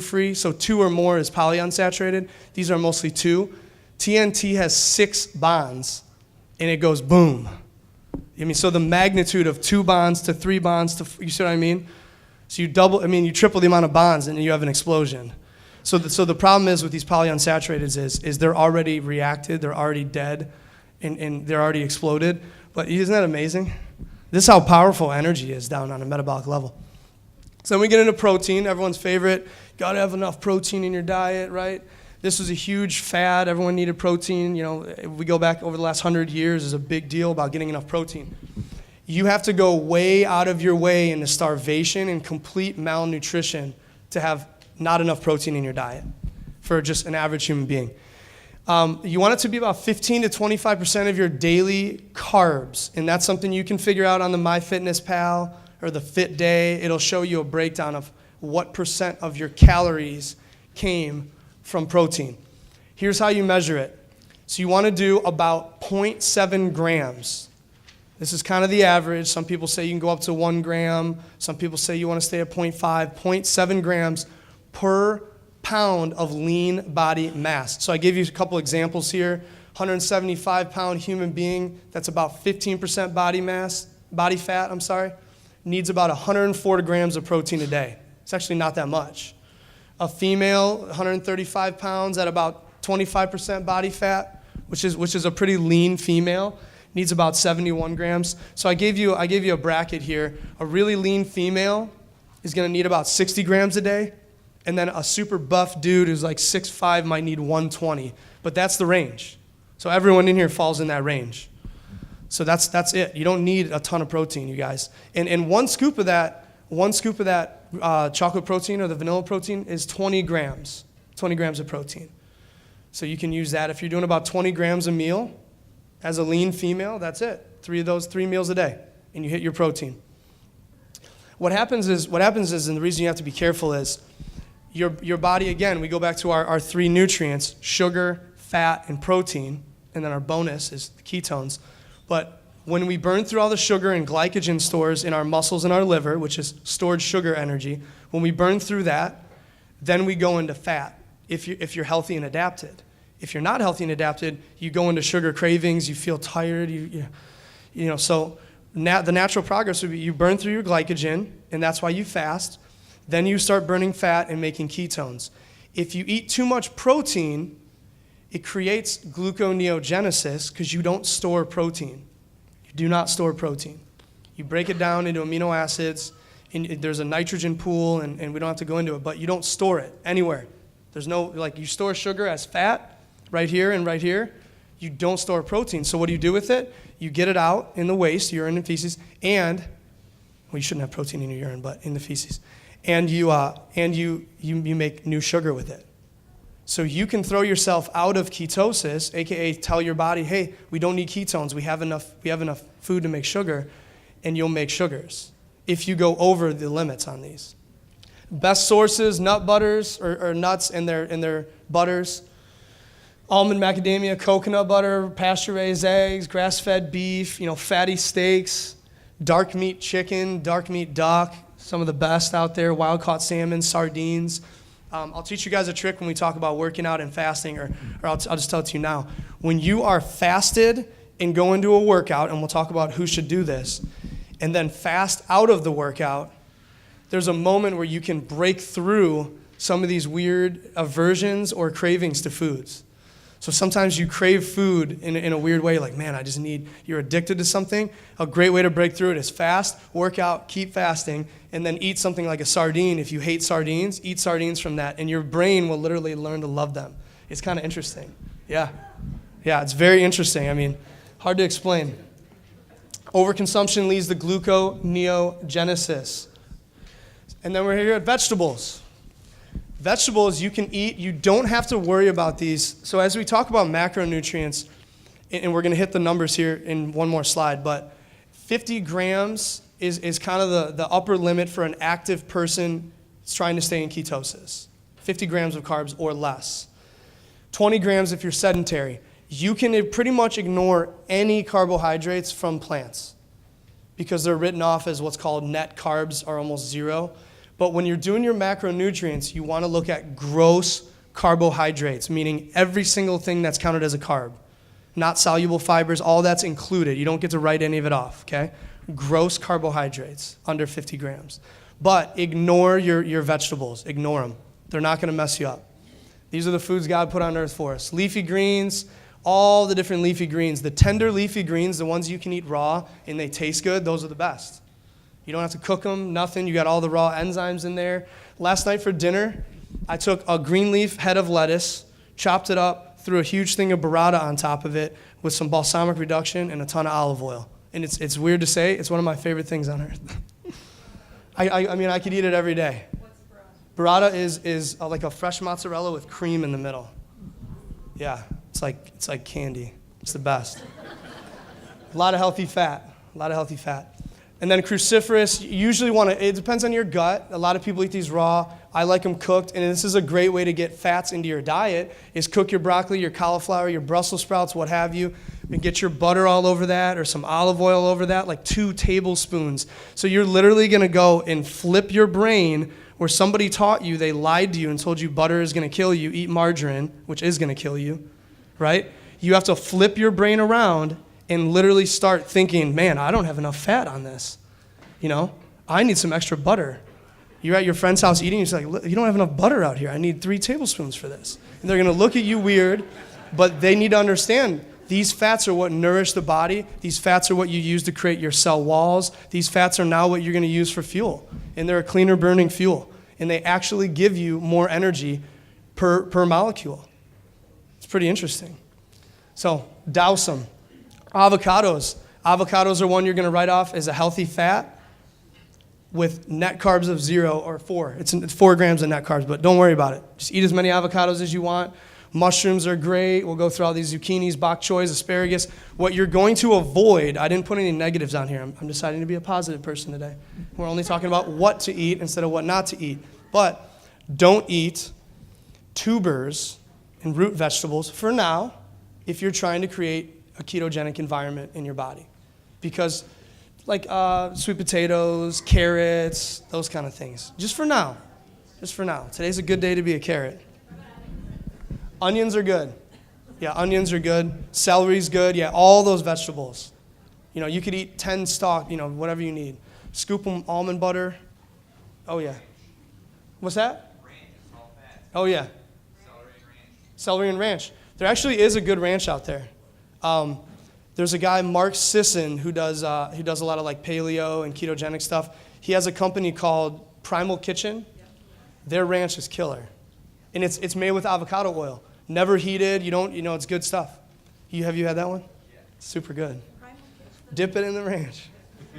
free, so 2 or more is polyunsaturated. These are mostly 2. TNT has 6 bonds, and it goes boom. So the magnitude of 2 bonds to 3 bonds to, you see what I mean? So you triple the amount of bonds and you have an explosion. So the problem is with these polyunsaturated is they're already reacted, they're already dead, and they're already exploded. But isn't that amazing? This is how powerful energy is down on a metabolic level. So then we get into protein, everyone's favorite. Got to have enough protein in your diet, right? This was a huge fad. Everyone needed protein. You know, if we go back over the last 100 years, there's a big deal about getting enough protein. You have to go way out of your way into starvation and complete malnutrition to have not enough protein in your diet for just an average human being. You want it to be about 15 to 25% of your daily carbs, and that's something you can figure out on the MyFitnessPal or the Fit Day. It'll show you a breakdown of what percent of your calories came from protein. Here's how you measure it. So you want to do about 0.7 grams. This is kind of the average. Some people say you can go up to 1 gram. Some people say you want to stay at 0.5, 0.7 grams per pound of lean body mass. So I gave you a couple examples here. 175-pound human being, that's about 15% body fat, needs about 104 grams of protein a day. It's actually not that much. A female, 135 pounds at about 25% body fat, which is a pretty lean female, needs about 71 grams. So I gave you a bracket here. A really lean female is going to need about 60 grams a day, and then a super buff dude who's like 6'5" might need 120. But that's the range. So everyone in here falls in that range. So that's it. You don't need a ton of protein, you guys. And one scoop of that chocolate protein or the vanilla protein is 20 grams of protein. So you can use that. If you're doing about 20 grams a meal, as a lean female, that's it. 3 meals a day, and you hit your protein. What happens is, and the reason you have to be careful is, your body, again, we go back to our 3 nutrients, sugar, fat, and protein, and then our bonus is the ketones. But when we burn through all the sugar and glycogen stores in our muscles and our liver, which is stored sugar energy, when we burn through that, then we go into fat if you're healthy and adapted. If you're not healthy and adapted, you go into sugar cravings, you feel tired, so the natural progress would be you burn through your glycogen, and that's why you fast. Then you start burning fat and making ketones. If you eat too much protein, it creates gluconeogenesis because you don't store protein. You do not store protein. You break it down into amino acids, and there's a nitrogen pool, and we don't have to go into it, but you don't store it anywhere. There's no, you store sugar as fat right here and right here. You don't store protein. So what do you do with it? You get it out in the waste, urine and feces, and, well, you shouldn't have protein in your urine, but in the feces. And you make new sugar with it. So you can throw yourself out of ketosis, aka tell your body, hey, we don't need ketones. We have enough food to make sugar, and you'll make sugars if you go over the limits on these. Best sources, nut butters or nuts and their butters. Almond, macadamia, coconut butter, pasture-raised eggs, grass-fed beef, fatty steaks, dark meat chicken, dark meat duck. Some of the best out there, wild-caught salmon, sardines. I'll teach you guys a trick when we talk about working out and fasting, or I'll just tell it to you now. When you are fasted and go into a workout, and we'll talk about who should do this, and then fast out of the workout, there's a moment where you can break through some of these weird aversions or cravings to foods. So sometimes you crave food in a weird way, like, man, you're addicted to something. A great way to break through it is fast, work out, keep fasting, and then eat something like a sardine. If you hate sardines, eat sardines from that, and your brain will literally learn to love them. It's kind of interesting. Yeah, it's very interesting. Hard to explain. Overconsumption leads to gluconeogenesis. And then we're here at vegetables. Vegetables you can eat, you don't have to worry about these. So as we talk about macronutrients, and we're going to hit the numbers here in one more slide, but 50 grams is kind of the upper limit for an active person trying to stay in ketosis. 50 grams of carbs or less. 20 grams if you're sedentary. You can pretty much ignore any carbohydrates from plants because they're written off as what's called net carbs are almost zero. But when you're doing your macronutrients, you want to look at gross carbohydrates, meaning every single thing that's counted as a carb. Not soluble fibers, all that's included. You don't get to write any of it off, okay? Gross carbohydrates, under 50 grams. But ignore your vegetables. Ignore them. They're not going to mess you up. These are the foods God put on earth for us. Leafy greens, all the different leafy greens. The tender leafy greens, the ones you can eat raw and they taste good, those are the best. You don't have to cook them, nothing. You got all the raw enzymes in there. Last night for dinner, I took a green leaf head of lettuce, chopped it up, threw a huge thing of burrata on top of it with some balsamic reduction and a ton of olive oil. And it's weird to say, it's one of my favorite things on earth. I mean, I could eat it every day. Burrata is like a fresh mozzarella with cream in the middle. Yeah, it's like candy. It's the best. A lot of healthy fat. And then cruciferous, you usually want to, it depends on your gut. A lot of people eat these raw. I like them cooked. And this is a great way to get fats into your diet, is cook your broccoli, your cauliflower, your Brussels sprouts, what have you, and get your butter all over that or some olive oil over that, like 2 tablespoons. So you're literally going to go and flip your brain where somebody taught you, they lied to you and told you butter is going to kill you, eat margarine, which is going to kill you, right? You have to flip your brain around and literally start thinking, man, I don't have enough fat on this. You know, I need some extra butter. You're at your friend's house eating, you're like, you don't have enough butter out here. I need 3 tablespoons for this. And they're going to look at you weird, but they need to understand these fats are what nourish the body. These fats are what you use to create your cell walls. These fats are now what you're going to use for fuel. And they're a cleaner burning fuel. And they actually give you more energy per molecule. It's pretty interesting. So, douse them. Avocados. Avocados are one you're going to write off as a healthy fat with net carbs of 0 or 4. It's 4 grams of net carbs, but don't worry about it. Just eat as many avocados as you want. Mushrooms are great. We'll go through all these zucchinis, bok choys, asparagus. What you're going to avoid, I didn't put any negatives on here. I'm deciding to be a positive person today. We're only talking about what to eat instead of what not to eat. But don't eat tubers and root vegetables for now if you're trying to create a ketogenic environment in your body. Because like sweet potatoes, carrots, those kind of things. Just for now. Today's a good day to be a carrot. Onions are good. Yeah, onions are good. Celery's good. Yeah, all those vegetables. You know, you could eat 10 stalk, whatever you need. Scoop them almond butter. Oh, yeah. What's that? Ranch, all fat. Oh, yeah. Celery and ranch. There actually is a good ranch out there. There's a guy, Mark Sisson, who does a lot of like paleo and ketogenic stuff. He has a company called Primal Kitchen. Their ranch is killer. And it's made with avocado oil. Never heated. It's good stuff. Have you had that one? Yeah. Super good. Dip it in the ranch.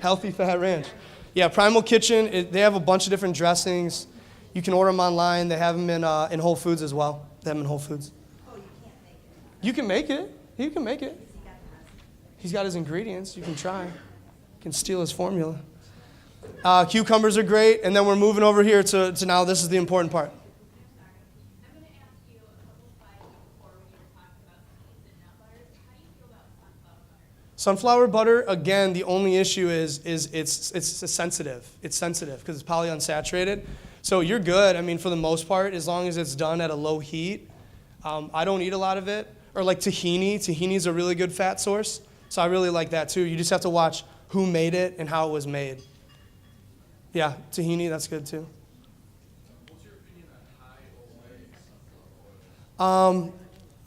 Healthy fat ranch. Yeah, Primal Kitchen, they have a bunch of different dressings. You can order them online. They have them in Whole Foods as well. They have them in Whole Foods. Oh, you can't make it. You can make it. You can make it. He's got his ingredients. You can try. You can steal his formula. Cucumbers are great. And then we're moving over here to now this is the important part. I'm going to ask you a couple slides before we were talking about seeds and nut butters. How do you feel about sunflower butter? Sunflower butter, again, the only issue is it's sensitive. It's sensitive because it's polyunsaturated. So you're good, for the most part, as long as it's done at a low heat. I don't eat a lot of it. Or like tahini. Tahini's a really good fat source. So I really like that too. You just have to watch who made it and how it was made. Yeah, tahini, that's good too. What's your opinion on high oleic?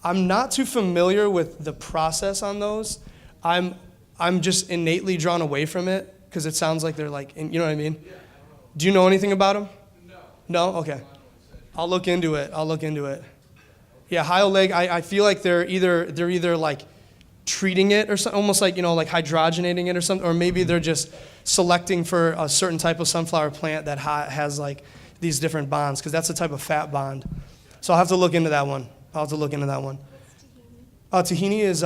I'm not too familiar with the process on those. I'm just innately drawn away from it because it sounds like they're like, you know what I mean? Yeah, I don't know. Do you know anything about them? No. No? Okay. I'll look into it. Yeah, high oleic, I feel like they're either like treating it or something, almost like, like hydrogenating it or something, or maybe they're just selecting for a certain type of sunflower plant that has like these different bonds, because that's a type of fat bond. So I'll have to look into that one. Tahini is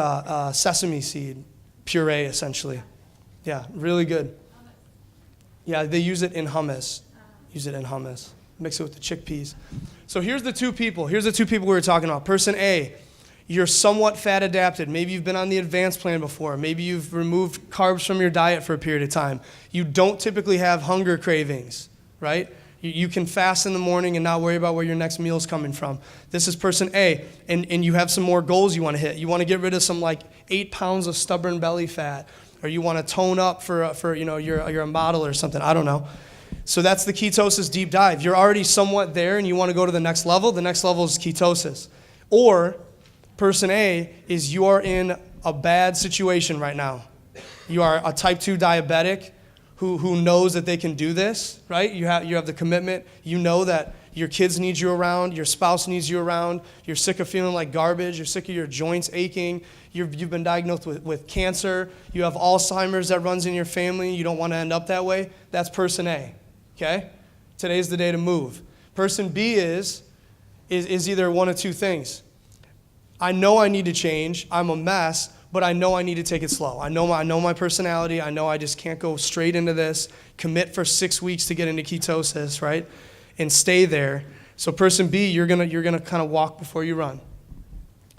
sesame seed puree, essentially. Yeah, really good. Yeah, they use it in hummus. Mix it with the chickpeas. So here's the two people we were talking about. Person A, you're somewhat fat adapted. Maybe you've been on the advanced plan before. Maybe you've removed carbs from your diet for a period of time. You don't typically have hunger cravings, right? You can fast in the morning and not worry about where your next meal is coming from. This is person A, and you have some more goals you want to hit. You want to get rid of some like 8 pounds of stubborn belly fat, or you want to tone up for you're a model or something. I don't know. So that's the ketosis deep dive. You're already somewhat there and you want to go to the next level. The next level is ketosis. Or person A is you are in a bad situation right now. You are a type 2 diabetic who knows that they can do this, right? You have the commitment. You know that your kids need you around, your spouse needs you around, you're sick of feeling like garbage, you're sick of your joints aching, you've been diagnosed with cancer, you have Alzheimer's that runs in your family, you don't want to end up that way. That's person A, okay? Today's the day to move. Person B is either one of two things. I know I need to change, I'm a mess, but I know I need to take it slow. I know my personality, I know I just can't go straight into this, commit for 6 weeks to get into ketosis, right? And stay there. So person B, you're gonna kind of walk before you run.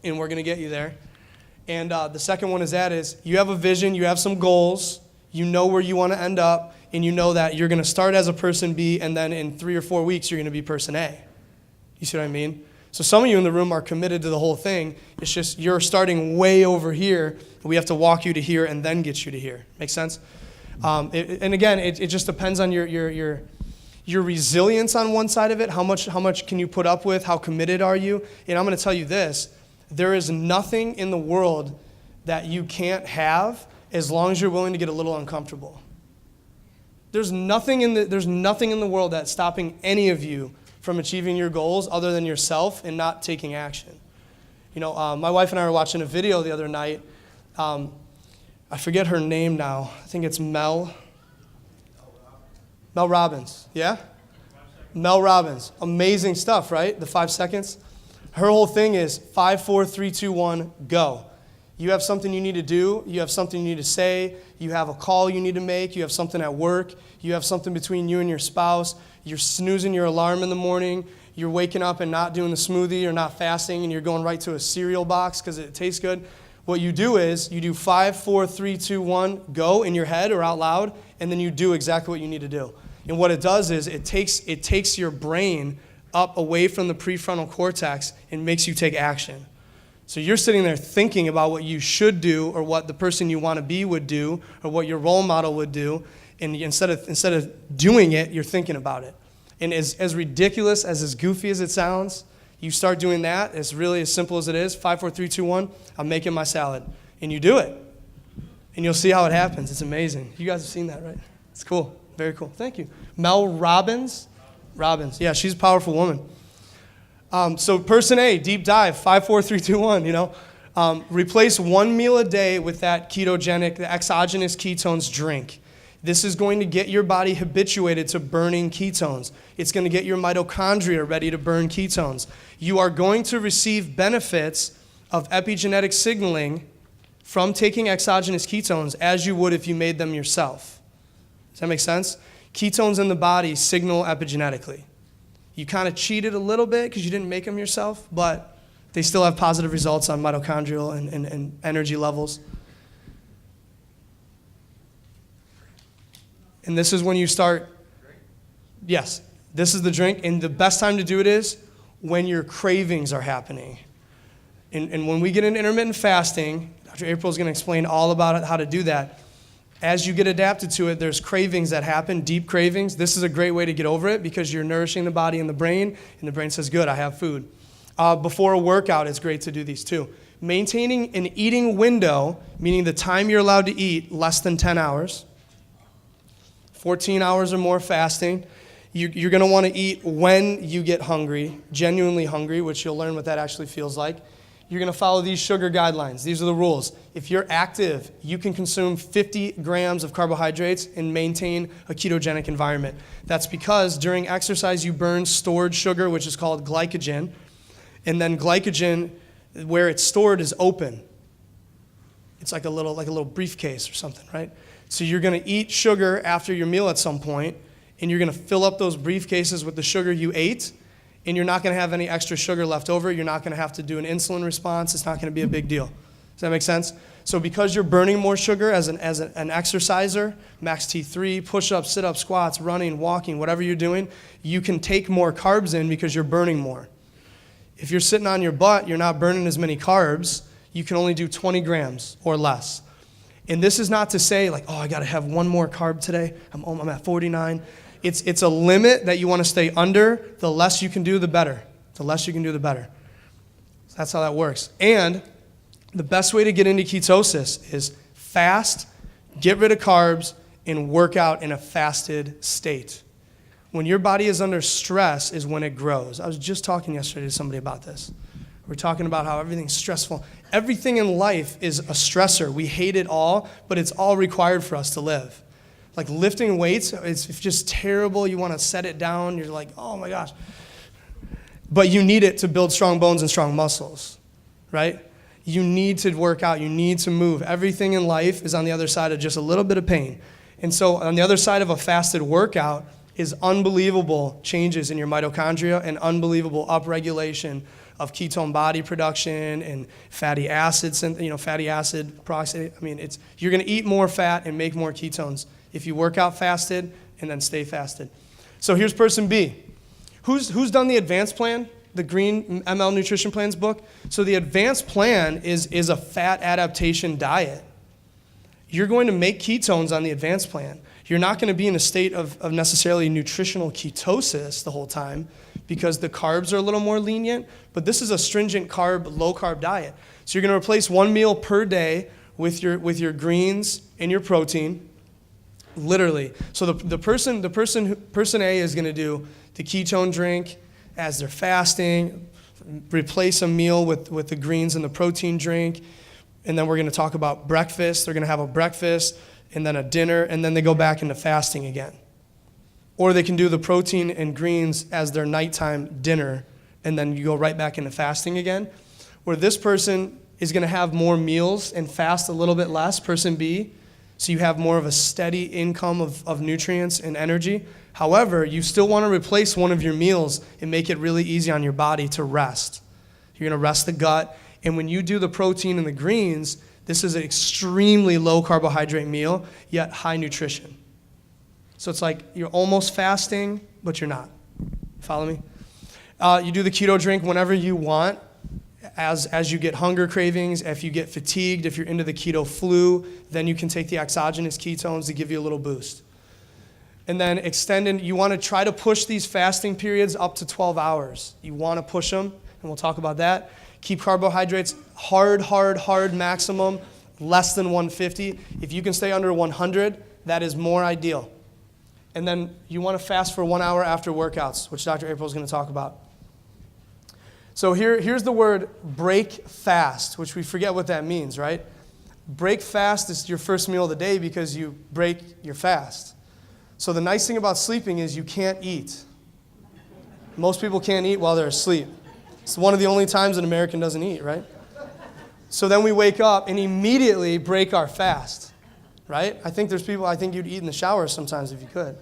And we're gonna get you there. And the second one is you have a vision, you have some goals, you know where you want to end up, and you know that you're gonna start as a person B, and then in 3 or 4 weeks, you're gonna be person A. You see what I mean? So some of you in the room are committed to the whole thing. It's just you're starting way over here. We have to walk you to here and then get you to here. Make sense? And again, it just depends on your resilience on one side of it. How much can you put up with? How committed are you? And I'm going to tell you this. There is nothing in the world that you can't have as long as you're willing to get a little uncomfortable. There's nothing in the world that's stopping any of you from achieving your goals other than yourself and not taking action. You know, my wife and I were watching a video the other night. I forget her name now. I think it's Mel Robbins, yeah? Mel Robbins. Amazing stuff, right? The 5 seconds. Her whole thing is 5, 4, 3, 2, 1, go. You have something you need to do. You have something you need to say. You have a call you need to make. You have something at work. You have something between you and your spouse. You're snoozing your alarm in the morning. You're waking up and not doing the smoothie or not fasting, and you're going right to a cereal box because it tastes good. What you do is you do 5, 4, 3, 2, 1, go in your head or out loud, and then you do exactly what you need to do. And what it does is it takes your brain up away from the prefrontal cortex and makes you take action. So you're sitting there thinking about what you should do or what the person you want to be would do or what your role model would do, and instead of doing it, you're thinking about it. And as ridiculous, as goofy as it sounds, you start doing that. It's really as simple as it is. 5, 4, 3, 2, 1, I'm making my salad. And you do it. And you'll see how it happens. It's amazing. You guys have seen that, right? It's cool. Very cool. Thank you. Mel Robbins. Yeah, she's a powerful woman. So person A, deep dive, 5, 4, 3, 2, 1, you know. Replace one meal a day with that ketogenic, the exogenous ketones drink. This is going to get your body habituated to burning ketones. It's going to get your mitochondria ready to burn ketones. You are going to receive benefits of epigenetic signaling from taking exogenous ketones as you would if you made them yourself. Does that make sense? Ketones in the body signal epigenetically. You kind of cheated a little bit because you didn't make them yourself, but they still have positive results on mitochondrial and energy levels. And this is when you start, yes, this is the drink. And the best time to do it is when your cravings are happening. And when we get into intermittent fasting, Dr. April is going to explain all about it, how to do that. As you get adapted to it, there's cravings that happen, deep cravings. This is a great way to get over it because you're nourishing the body and the brain says, good, I have food. Before a workout, it's great to do these too. Maintaining an eating window, meaning the time you're allowed to eat, less than 10 hours. 14 hours or more fasting. You're going to want to eat when you get hungry, genuinely hungry, which you'll learn what that actually feels like. You're going to follow these sugar guidelines. These are the rules. If you're active, you can consume 50 grams of carbohydrates and maintain a ketogenic environment. That's because during exercise, you burn stored sugar, which is called glycogen. And then glycogen, where it's stored, is open. It's like a little briefcase or something, right? So you're going to eat sugar after your meal at some point, and you're going to fill up those briefcases with the sugar you ate, and you're not going to have any extra sugar left over. You're not going to have to do an insulin response. It's not going to be a big deal. Does that make sense? So because you're burning more sugar as an exerciser, max T3, push-ups, sit-ups, squats, running, walking, whatever you're doing, you can take more carbs in because you're burning more. If you're sitting on your butt, you're not burning as many carbs. You can only do 20 grams or less. And this is not to say like, oh, I got to have one more carb today. I'm at 49. It's a limit that you want to stay under. The less you can do, the better. The less you can do, the better. So that's how that works. And the best way to get into ketosis is fast, get rid of carbs, and work out in a fasted state. When your body is under stress is when it grows. I was just talking yesterday to somebody about this. We're talking about how everything's stressful. Everything in life is a stressor. We hate it all, but it's all required for us to live. Like lifting weights, it's just terrible. You want to set it down. You're like, oh my gosh. But you need it to build strong bones and strong muscles, right? You need to work out. You need to move. Everything in life is on the other side of just a little bit of pain. And so on the other side of a fasted workout is unbelievable changes in your mitochondria and unbelievable upregulation of ketone body production and fatty acids and fatty acid peroxidase. I mean, you're going to eat more fat and make more ketones if you work out fasted and then stay fasted. So here's person B. Who's done the advanced plan? The Green ML Nutrition Plans book? So the advanced plan is a fat adaptation diet. You're going to make ketones on the advanced plan. You're not going to be in a state of necessarily nutritional ketosis the whole time because the carbs are a little more lenient, but this is a stringent carb, low carb diet. So you're going to replace one meal per day with your greens and your protein, literally. So person A is going to do the ketone drink as they're fasting, replace a meal with the greens and the protein drink, and then we're going to talk about breakfast. They're going to have a breakfast and then a dinner, and then they go back into fasting again. Or they can do the protein and greens as their nighttime dinner, and then you go right back into fasting again. Where this person is going to have more meals and fast a little bit less, person B, so you have more of a steady income of nutrients and energy. However, you still want to replace one of your meals and make it really easy on your body to rest. You're going to rest the gut, and when you do the protein and the greens, this is an extremely low carbohydrate meal, yet high nutrition. So it's like you're almost fasting, but you're not. Follow me? You do the keto drink whenever you want, as you get hunger cravings, if you get fatigued, if you're into the keto flu, then you can take the exogenous ketones to give you a little boost. And then you want to try to push these fasting periods up to 12 hours. You want to push them, and we'll talk about that. Keep carbohydrates hard maximum, less than 150. If you can stay under 100, that is more ideal. And then you want to fast for 1 hour after workouts, which Dr. April is going to talk about. So here's the word break fast, which we forget what that means, right? Break fast is your first meal of the day because you break your fast. So the nice thing about sleeping is you can't eat. Most people can't eat while they're asleep. It's one of the only times an American doesn't eat, right? So then we wake up and immediately break our fast, right? I think you'd eat in the shower sometimes if you could.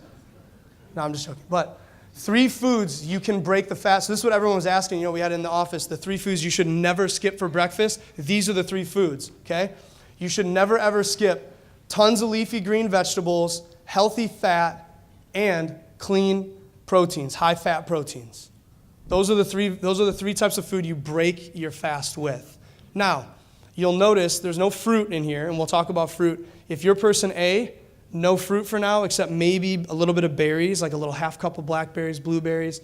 No, I'm just joking. But 3 foods you can break the fast. So this is what everyone was asking. We had in the office the 3 foods you should never skip for breakfast. These are the 3 foods, okay? You should never, ever skip tons of leafy green vegetables, healthy fat, and clean proteins, high-fat proteins. Those are the three types of food you break your fast with. Now, you'll notice there's no fruit in here, and we'll talk about fruit. If you're person A, no fruit for now, except maybe a little bit of berries, like a little half cup of blackberries, blueberries.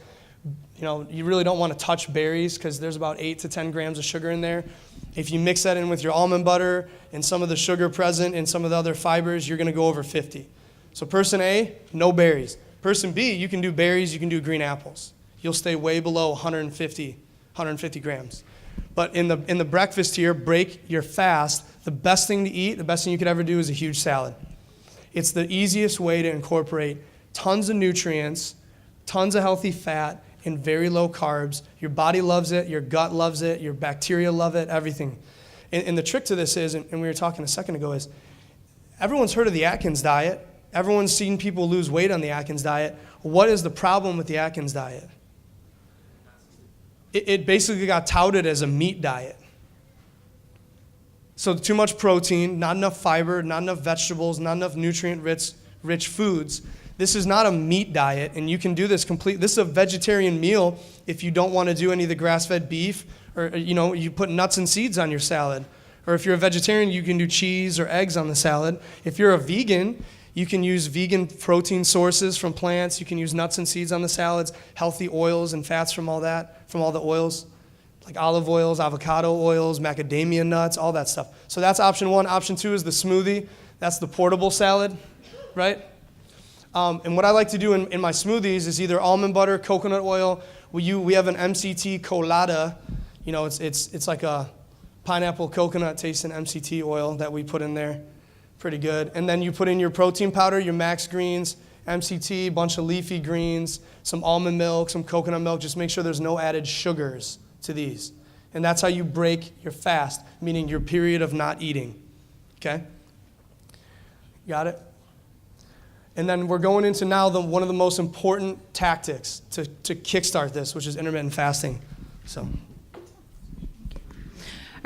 You really don't want to touch berries because there's about 8 to 10 grams of sugar in there. If you mix that in with your almond butter and some of the sugar present and some of the other fibers, you're going to go over 50. So person A, no berries. Person B, you can do berries, you can do green apples. You'll stay way below 150 grams. But in the breakfast here, break your fast. The best thing to eat, the best thing you could ever do is a huge salad. It's the easiest way to incorporate tons of nutrients, tons of healthy fat, and very low carbs. Your body loves it, your gut loves it, your bacteria love it, everything. And the trick to this is, and we were talking a second ago, is everyone's heard of the Atkins diet. Everyone's seen people lose weight on the Atkins diet. What is the problem with the Atkins diet? It basically got touted as a meat diet. So too much protein, not enough fiber, not enough vegetables, not enough nutrient-rich foods. This is not a meat diet, and you can do this complete. This is a vegetarian meal if you don't want to do any of the grass-fed beef, or you put nuts and seeds on your salad. Or if you're a vegetarian, you can do cheese or eggs on the salad. If you're a vegan, You can use vegan protein sources from plants. You can use nuts and seeds on the salads, healthy oils and fats from all that, from all the oils, like olive oils, avocado oils, macadamia nuts, all that stuff. So that's option one. Option two is the smoothie. That's the portable salad, right? And what I like to do in my smoothies is either almond butter, coconut oil. We have an MCT colada. You know, it's like a pineapple coconut tasting MCT oil that we put in there. Pretty good. And then you put in your protein powder, your max greens, MCT, bunch of leafy greens, some almond milk, some coconut milk. Just make sure there's no added sugars to these. And that's how you break your fast, meaning your period of not eating. Okay? Got it? And then we're going into now one of the most important tactics to kickstart this, which is intermittent fasting. So.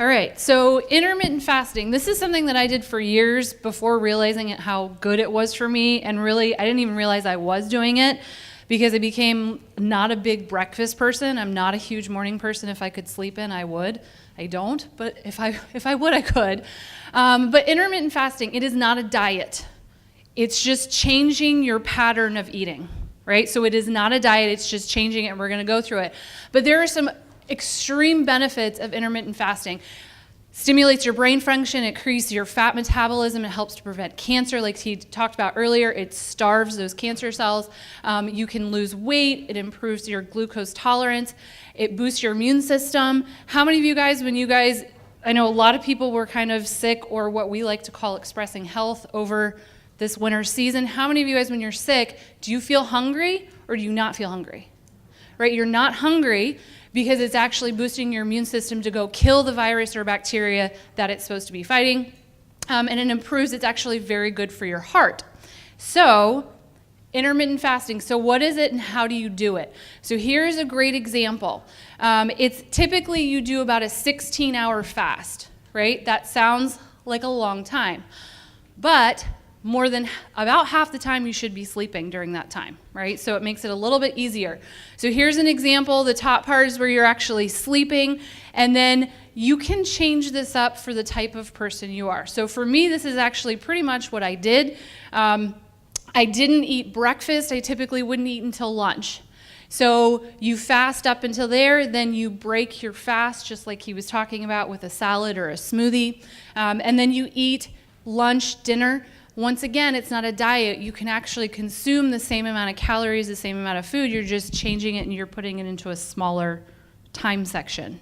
All right, so intermittent fasting. This is something that I did for years before realizing how good it was for me. And really, I didn't even realize I was doing it because I became not a big breakfast person. I'm not a huge morning person. If I could sleep in, I would. I don't, but if I would, I could. But intermittent fasting, it is not a diet. It's just changing your pattern of eating, right? So it is not a diet. It's just changing it, and we're going to go through it. But there are some extreme benefits of intermittent fasting. Stimulates your brain function, it increases your fat metabolism, it helps to prevent cancer, like he talked about earlier. It starves those cancer cells. You can lose weight, it improves your glucose tolerance, it boosts your immune system. How many of you guys, I know a lot of people were kind of sick, or what we like to call expressing health over this winter season. How many of you guys, when you're sick, do you feel hungry or do you not feel hungry? Right, you're not hungry because it's actually boosting your immune system to go kill the virus or bacteria that it's supposed to be fighting. And it improves, it's actually very good for your heart. So, intermittent fasting. So what is it and how do you do it? So here's a great example. It's typically you do about a 16-hour fast, right? That sounds like a long time. But more than about half the time you should be sleeping during that time, right? So it makes it a little bit easier. So here's an example. The top part is where you're actually sleeping, and then you can change this up for the type of person you are. So for me, this is actually pretty much what I did. I didn't eat breakfast. I typically wouldn't eat until lunch. So you fast up until there, then you break your fast, just like he was talking about with a salad or a smoothie, and then you eat lunch, dinner. Once again, it's not a diet. You can actually consume the same amount of calories, the same amount of food. You're just changing it and you're putting it into a smaller time section.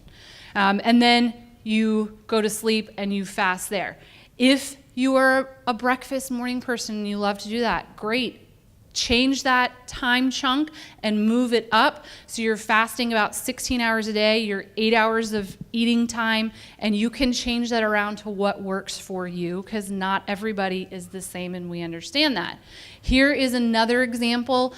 And then you go to sleep and you fast there. If you are a breakfast morning person and you love to do that, great. Change that time chunk and move it up so you're fasting about 16 hours a day, you're 8 hours of eating time, and you can change that around to what works for you because not everybody is the same, and we understand that. Here is another example.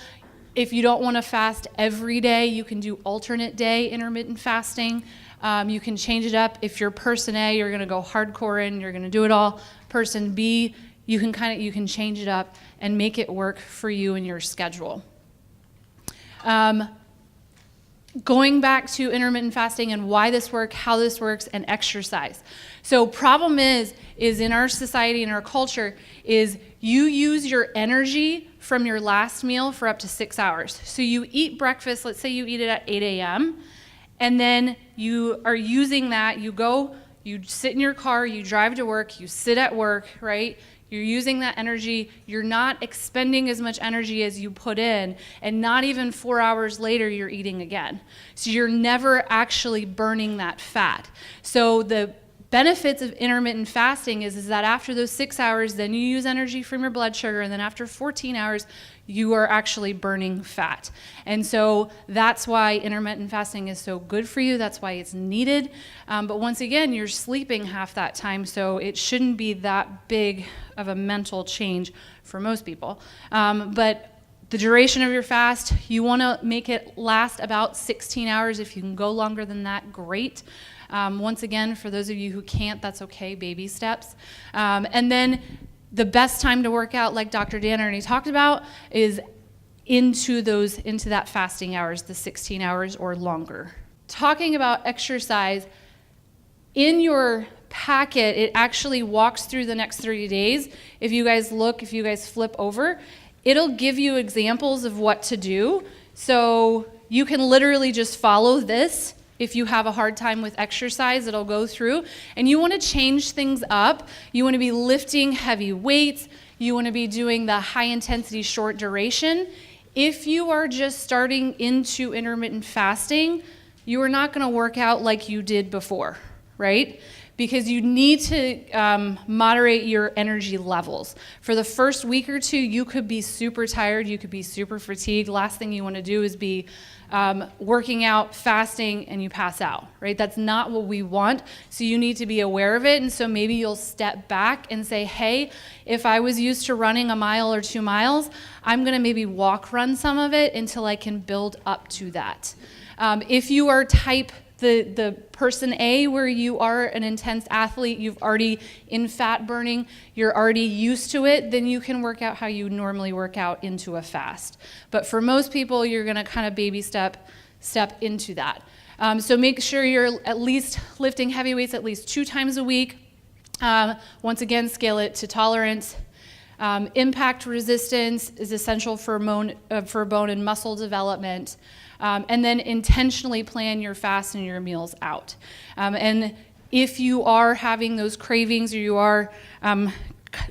If you don't want to fast every day, you can do alternate day intermittent fasting. You can change it up. If you're person A, you're going to go hardcore in, you're going to do it all. Person B, you can change it up and make it work for you and your schedule. Going back to intermittent fasting and why this works, how this works, and exercise. So problem is in our society, in our culture, is you use your energy from your last meal for up to 6 hours. So you eat breakfast, let's say you eat it at 8 a.m., and then you are using that, you sit in your car, you drive to work, you sit at work, right? You're using that energy. You're not expending as much energy as you put in, and not even 4 hours later, you're eating again. So you're never actually burning that fat. So the benefits of intermittent fasting is that after those 6 hours, then you use energy from your blood sugar, and then after 14 hours, you are actually burning fat. And so that's why intermittent fasting is so good for you. That's why it's needed. But once again, you're sleeping half that time, so it shouldn't be that big of a mental change for most people. But the duration of your fast, you want to make it last about 16 hours. If you can go longer than that, great. Once again, for those of you who can't, that's okay, baby steps. And then the best time to work out, like Dr. Dan already talked about, is into that fasting hours, the 16 hours or longer. Talking about exercise, in your packet, it actually walks through the next 30 days. If you guys flip over, it'll give you examples of what to do. So you can literally just follow this. If you have a hard time with exercise, it'll go through. And you want to change things up. You want to be lifting heavy weights. You want to be doing the high intensity, short duration. If you are just starting into intermittent fasting, you are not going to work out like you did before, right? Because you need to moderate your energy levels. For the first week or two, you could be super tired, you could be super fatigued. Last thing you want to do is be working out, fasting, and you pass out, right? That's not what we want. So you need to be aware of it. And so maybe you'll step back and say, hey, if I was used to running a mile or 2 miles, I'm going to maybe walk run some of it until I can build up to that. If you are type the person A, where you are an intense athlete, you've already in fat burning, you're already used to it, then you can work out how you normally work out into a fast. But for most people, you're going to kind of baby step into that. So make sure you're at least lifting heavy weights at least 2 times a week. Once again, scale it to tolerance. Impact resistance is essential for bone and muscle development. And then intentionally plan your fast and your meals out. And if you are having those cravings or you are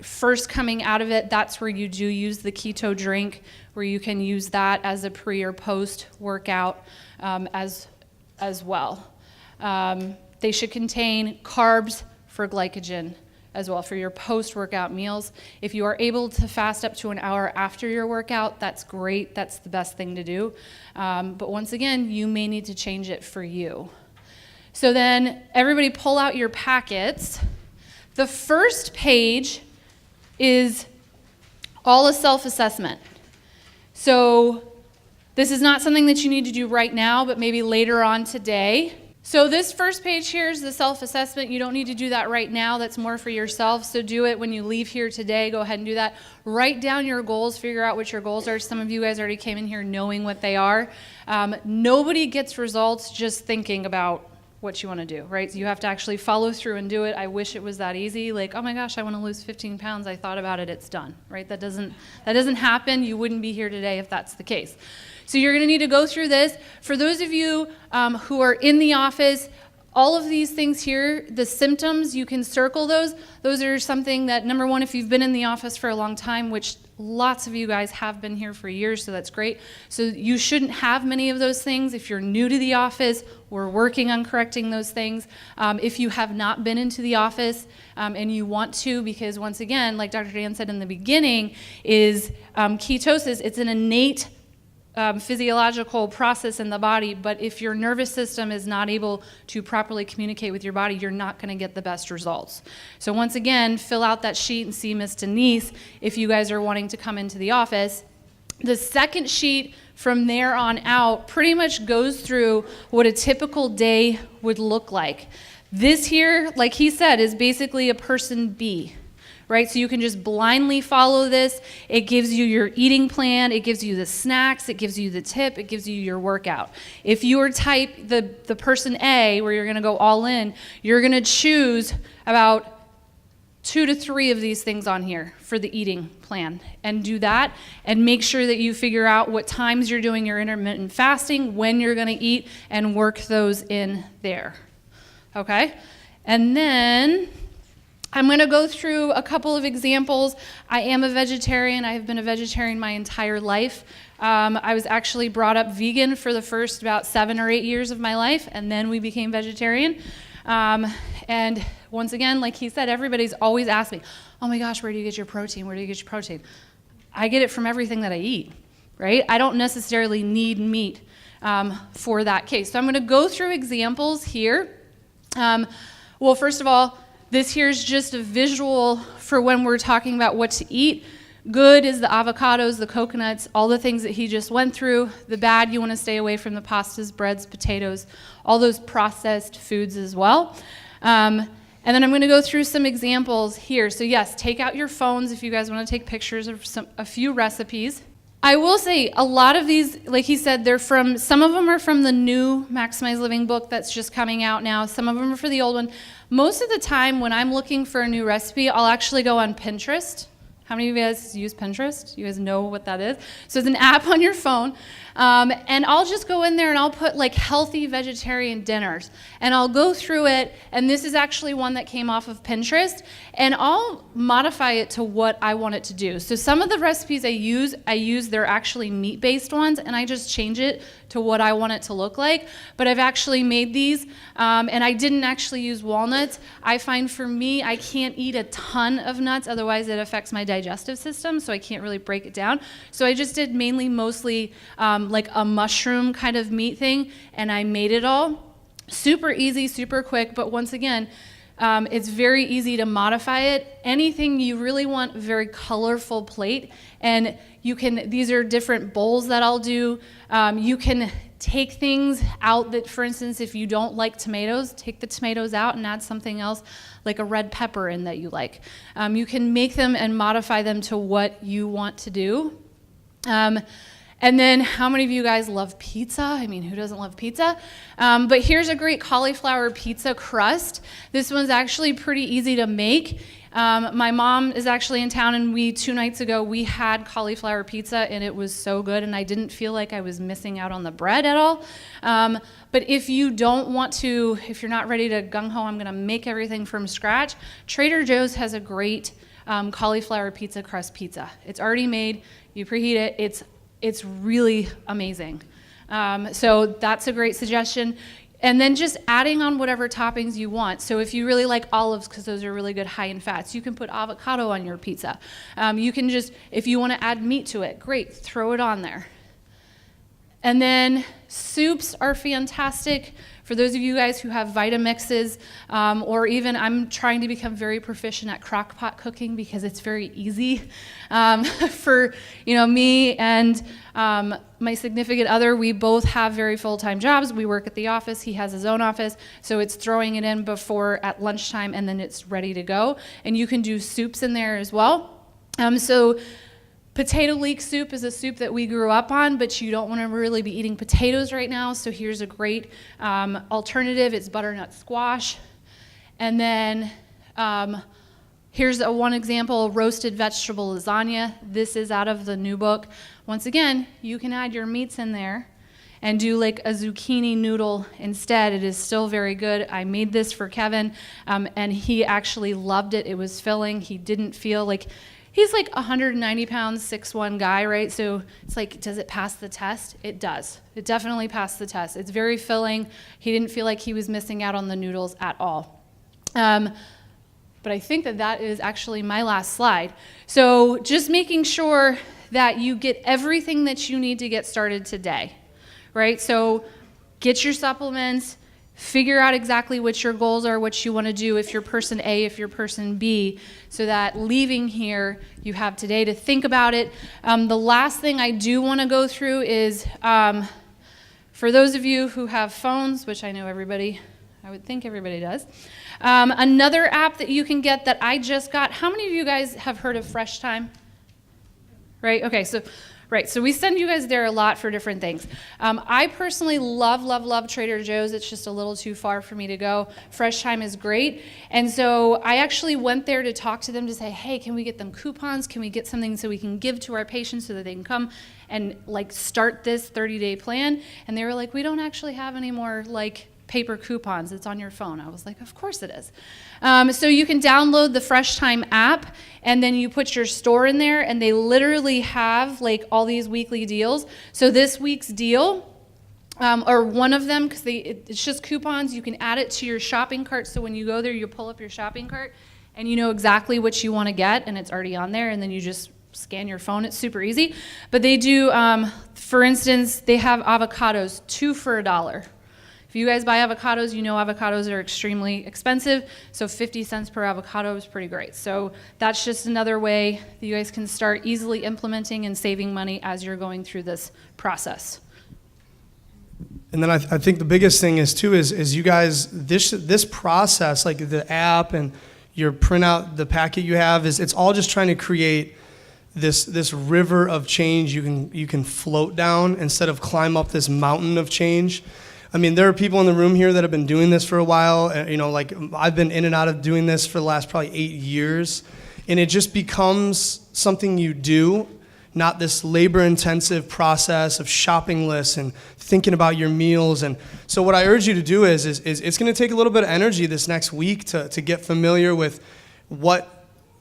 first coming out of it, that's where you do use the keto drink, where you can use that as a pre or post workout as well. They should contain carbs for glycogen as well for your post-workout meals. If you are able to fast up to an hour after your workout, that's great. That's the best thing to do. But once again, you may need to change it for you. So then everybody pull out your packets. The first page is all a self-assessment. So this is not something that you need to do right now, but maybe later on today. So this first page here is the self-assessment. You don't need to do that right now. That's more for yourself. So do it when you leave here today. Go ahead and do that. Write down your goals. Figure out what your goals are. Some of you guys already came in here knowing what they are. Nobody gets results just thinking about what you want to do, right? So you have to actually follow through and do it. I wish it was that easy. Like, oh my gosh, I want to lose 15 pounds. I thought about it. It's done, right? That doesn't happen. You wouldn't be here today if that's the case. So you're going to need to go through this. For those of you who are in the office, all of these things here, the symptoms, you can circle those. Those are something that, number one, if you've been in the office for a long time, which lots of you guys have been here for years, so that's great. So you shouldn't have many of those things. If you're new to the office, we're working on correcting those things. If you have not been into the office and you want to, because once again, like Dr. Dan said in the beginning, is ketosis, it's an innate physiological process in the body, but if your nervous system is not able to properly communicate with your body, you're not going to get the best results. So once again, fill out that sheet and see Miss Denise if you guys are wanting to come into the office. The second sheet from there on out pretty much goes through what a typical day would look like. This here, like he said, is basically a person B. Right? So you can just blindly follow this. It gives you your eating plan. It gives you the snacks. It gives you the tip. It gives you your workout. If you are type the person A, where you're going to go all in, you're going to choose about 2 to 3 of these things on here for the eating plan and do that and make sure that you figure out what times you're doing your intermittent fasting, when you're going to eat, and work those in there. Okay? And then I'm going to go through a couple of examples. I am a vegetarian. I have been a vegetarian my entire life. I was actually brought up vegan for the first about 7 or 8 years of my life, and then we became vegetarian. And once again, like he said, everybody's always asked me, oh my gosh, where do you get your protein? Where do you get your protein? I get it from everything that I eat, right? I don't necessarily need meat for that case. So I'm going to go through examples here. Well, first of all, this here is just a visual for when we're talking about what to eat. Good is the avocados, the coconuts, all the things that he just went through. The bad, you want to stay away from the pastas, breads, potatoes, all those processed foods as well. And then I'm going to go through some examples here. So yes, take out your phones if you guys want to take pictures of a few recipes. I will say a lot of these, like he said, some of them are from the new Maximize Living book that's just coming out now. Some of them are for the old one. Most of the time when I'm looking for a new recipe, I'll actually go on Pinterest. How many of you guys use Pinterest? You guys know what that is? So it's an app on your phone. And I'll just go in there and I'll put like healthy vegetarian dinners. And I'll go through it, and this is actually one that came off of Pinterest, and I'll modify it to what I want it to do. So some of the recipes I use they're actually meat-based ones, and I just change it to what I want it to look like. But I've actually made these, and I didn't actually use walnuts. I find for me, I can't eat a ton of nuts, otherwise it affects my digestive system, so I can't really break it down. So I just did mostly like a mushroom kind of meat thing, and I made it all. Super easy, super quick, but once again, it's very easy to modify it. Anything you really want, very colorful plate, and these are different bowls that I'll do. You can take things out that, for instance, if you don't like tomatoes, take the tomatoes out and add something else like a red pepper in that you like. You can make them and modify them to what you want to do. And then how many of you guys love pizza? I mean, who doesn't love pizza? But here's a great cauliflower pizza crust. This one's actually pretty easy to make. My mom is actually in town, and 2 nights ago we had cauliflower pizza, and it was so good, and I didn't feel like I was missing out on the bread at all. But if you don't want to, if you're not ready to gung-ho, I'm gonna make everything from scratch, Trader Joe's has a great cauliflower pizza crust pizza. It's already made, you preheat it, it's really amazing. So that's a great suggestion. And then just adding on whatever toppings you want. So if you really like olives, because those are really good high in fats, you can put avocado on your pizza. You can just, if you want to add meat to it, great, throw it on there. And then soups are fantastic. For those of you guys who have Vitamixes, or even I'm trying to become very proficient at crock pot cooking because it's very easy. For me and my significant other, we both have very full-time jobs. We work at the office. He has his own office, so it's throwing it in before at lunchtime, and then it's ready to go. And you can do soups in there as well. So potato leek soup is a soup that we grew up on, but you don't want to really be eating potatoes right now, so here's a great alternative. It's butternut squash. And then here's one example, roasted vegetable lasagna. This is out of the new book. Once again, you can add your meats in there and do like a zucchini noodle instead. It is still very good. I made this for Kevin, and he actually loved it. It was filling. He didn't feel like, he's like 190 pounds, 6'1" guy, right? So it's like, does it pass the test? It does. It definitely passed the test. It's very filling. He didn't feel like he was missing out on the noodles at all. But I think that is actually my last slide. So just making sure that you get everything that you need to get started today, right? So get your supplements, figure out exactly what your goals are, what you want to do if you're person A, if you're person B, so that leaving here, you have today to think about it. The last thing I do want to go through is, for those of you who have phones, which I know everybody, I would think everybody does, another app that you can get that I just got. How many of you guys have heard of Fresh Time? Right, okay, so we send you guys there a lot for different things. I personally love Trader Joe's. It's just a little too far for me to go. Fresh Time is great. And so I actually went there to talk to them to say, hey, can we get them coupons? Can we get something so we can give to our patients so that they can come and like start this 30-day plan? And they were like, we don't actually have any more like paper coupons. It's on your phone. I was like, of course it is. So you can download the Fresh Time app, and then you put your store in there, and they literally have like all these weekly deals. So this week's deal, or one of them, because it's just coupons, you can add it to your shopping cart. So when you go there, you pull up your shopping cart, and you know exactly what you want to get, and it's already on there, and then you just scan your phone. It's super easy. But they do, for instance, they have avocados, 2 for $1. If you guys buy avocados, you know avocados are extremely expensive, so 50 cents per avocado is pretty great. So that's just another way that you guys can start easily implementing and saving money as you're going through this process. And then I think the biggest thing is you guys, this process, like the app and your printout, the packet you have, it's all just trying to create this river of change you can float down instead of climb up this mountain of change. I mean, there are people in the room here that have been doing this for a while. You know, like I've been in and out of doing this for the last probably 8 years. And it just becomes something you do, not this labor-intensive process of shopping lists and thinking about your meals. And so what I urge you to do is it's going to take a little bit of energy this next week to get familiar with what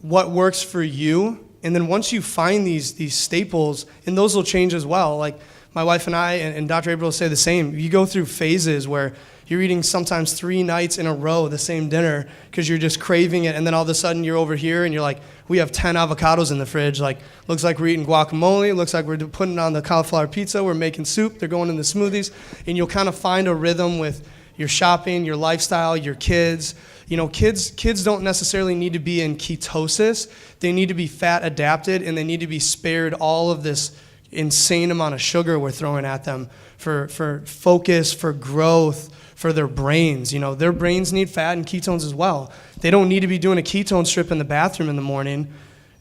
works for you. And then once you find these staples, and those will change as well. Like my wife and I and Dr. April say the same. You go through phases where you're eating sometimes 3 nights in a row the same dinner because you're just craving it, and then all of a sudden you're over here and you're like, we have 10 avocados in the fridge. Like, looks like we're eating guacamole. Looks like we're putting it on the cauliflower pizza. We're making soup. They're going in the smoothies. And you'll kind of find a rhythm with your shopping, your lifestyle, your kids. You know, kids don't necessarily need to be in ketosis. They need to be fat adapted, and they need to be spared all of this insane amount of sugar we're throwing at them for focus, for growth, for their brains. You know, their brains need fat and ketones as well. They don't need to be doing a ketone strip in the bathroom in the morning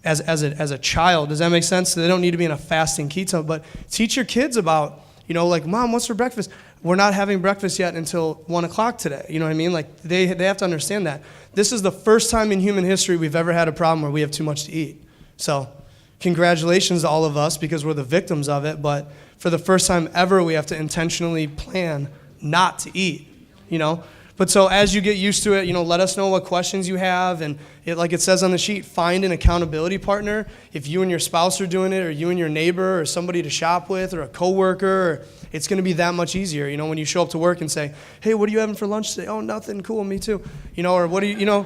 as a child. Does that make sense? They don't need to be in a fasting ketone. But teach your kids about, you know, like, Mom, what's for breakfast? We're not having breakfast yet until 1 o'clock today. You know what I mean? Like, they have to understand that. This is the first time in human history we've ever had a problem where we have too much to eat. So congratulations to all of us because we're the victims of it. But for the first time ever, we have to intentionally plan not to eat, you know? But so as you get used to it, you know, let us know what questions you have. And like it says on the sheet, find an accountability partner. If you and your spouse are doing it, or you and your neighbor, or somebody to shop with, or a coworker, it's going to be that much easier. You know, when you show up to work and say, hey, what are you having for lunch today? Oh, nothing. Cool, me too. You know, or what do you know?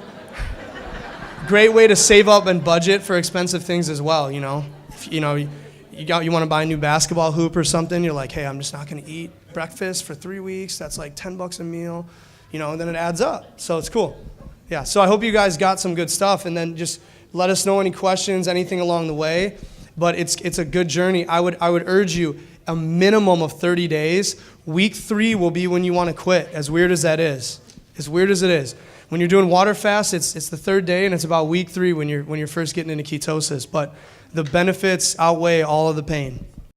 Great way to save up and budget for expensive things as well, you know. If, you know, you want to buy a new basketball hoop or something, you're like, hey, I'm just not going to eat breakfast for 3 weeks. That's like $10 a meal. You know, and then it adds up. So it's cool. Yeah, so I hope you guys got some good stuff, and then just let us know any questions, anything along the way. But it's a good journey. I would urge you a minimum of 30 days. Week 3 will be when you want to quit, as weird as that is. As weird as it is. When you're doing water fast, it's the 3rd day, and it's about week 3 when you're first getting into ketosis. But the benefits outweigh all of the pain.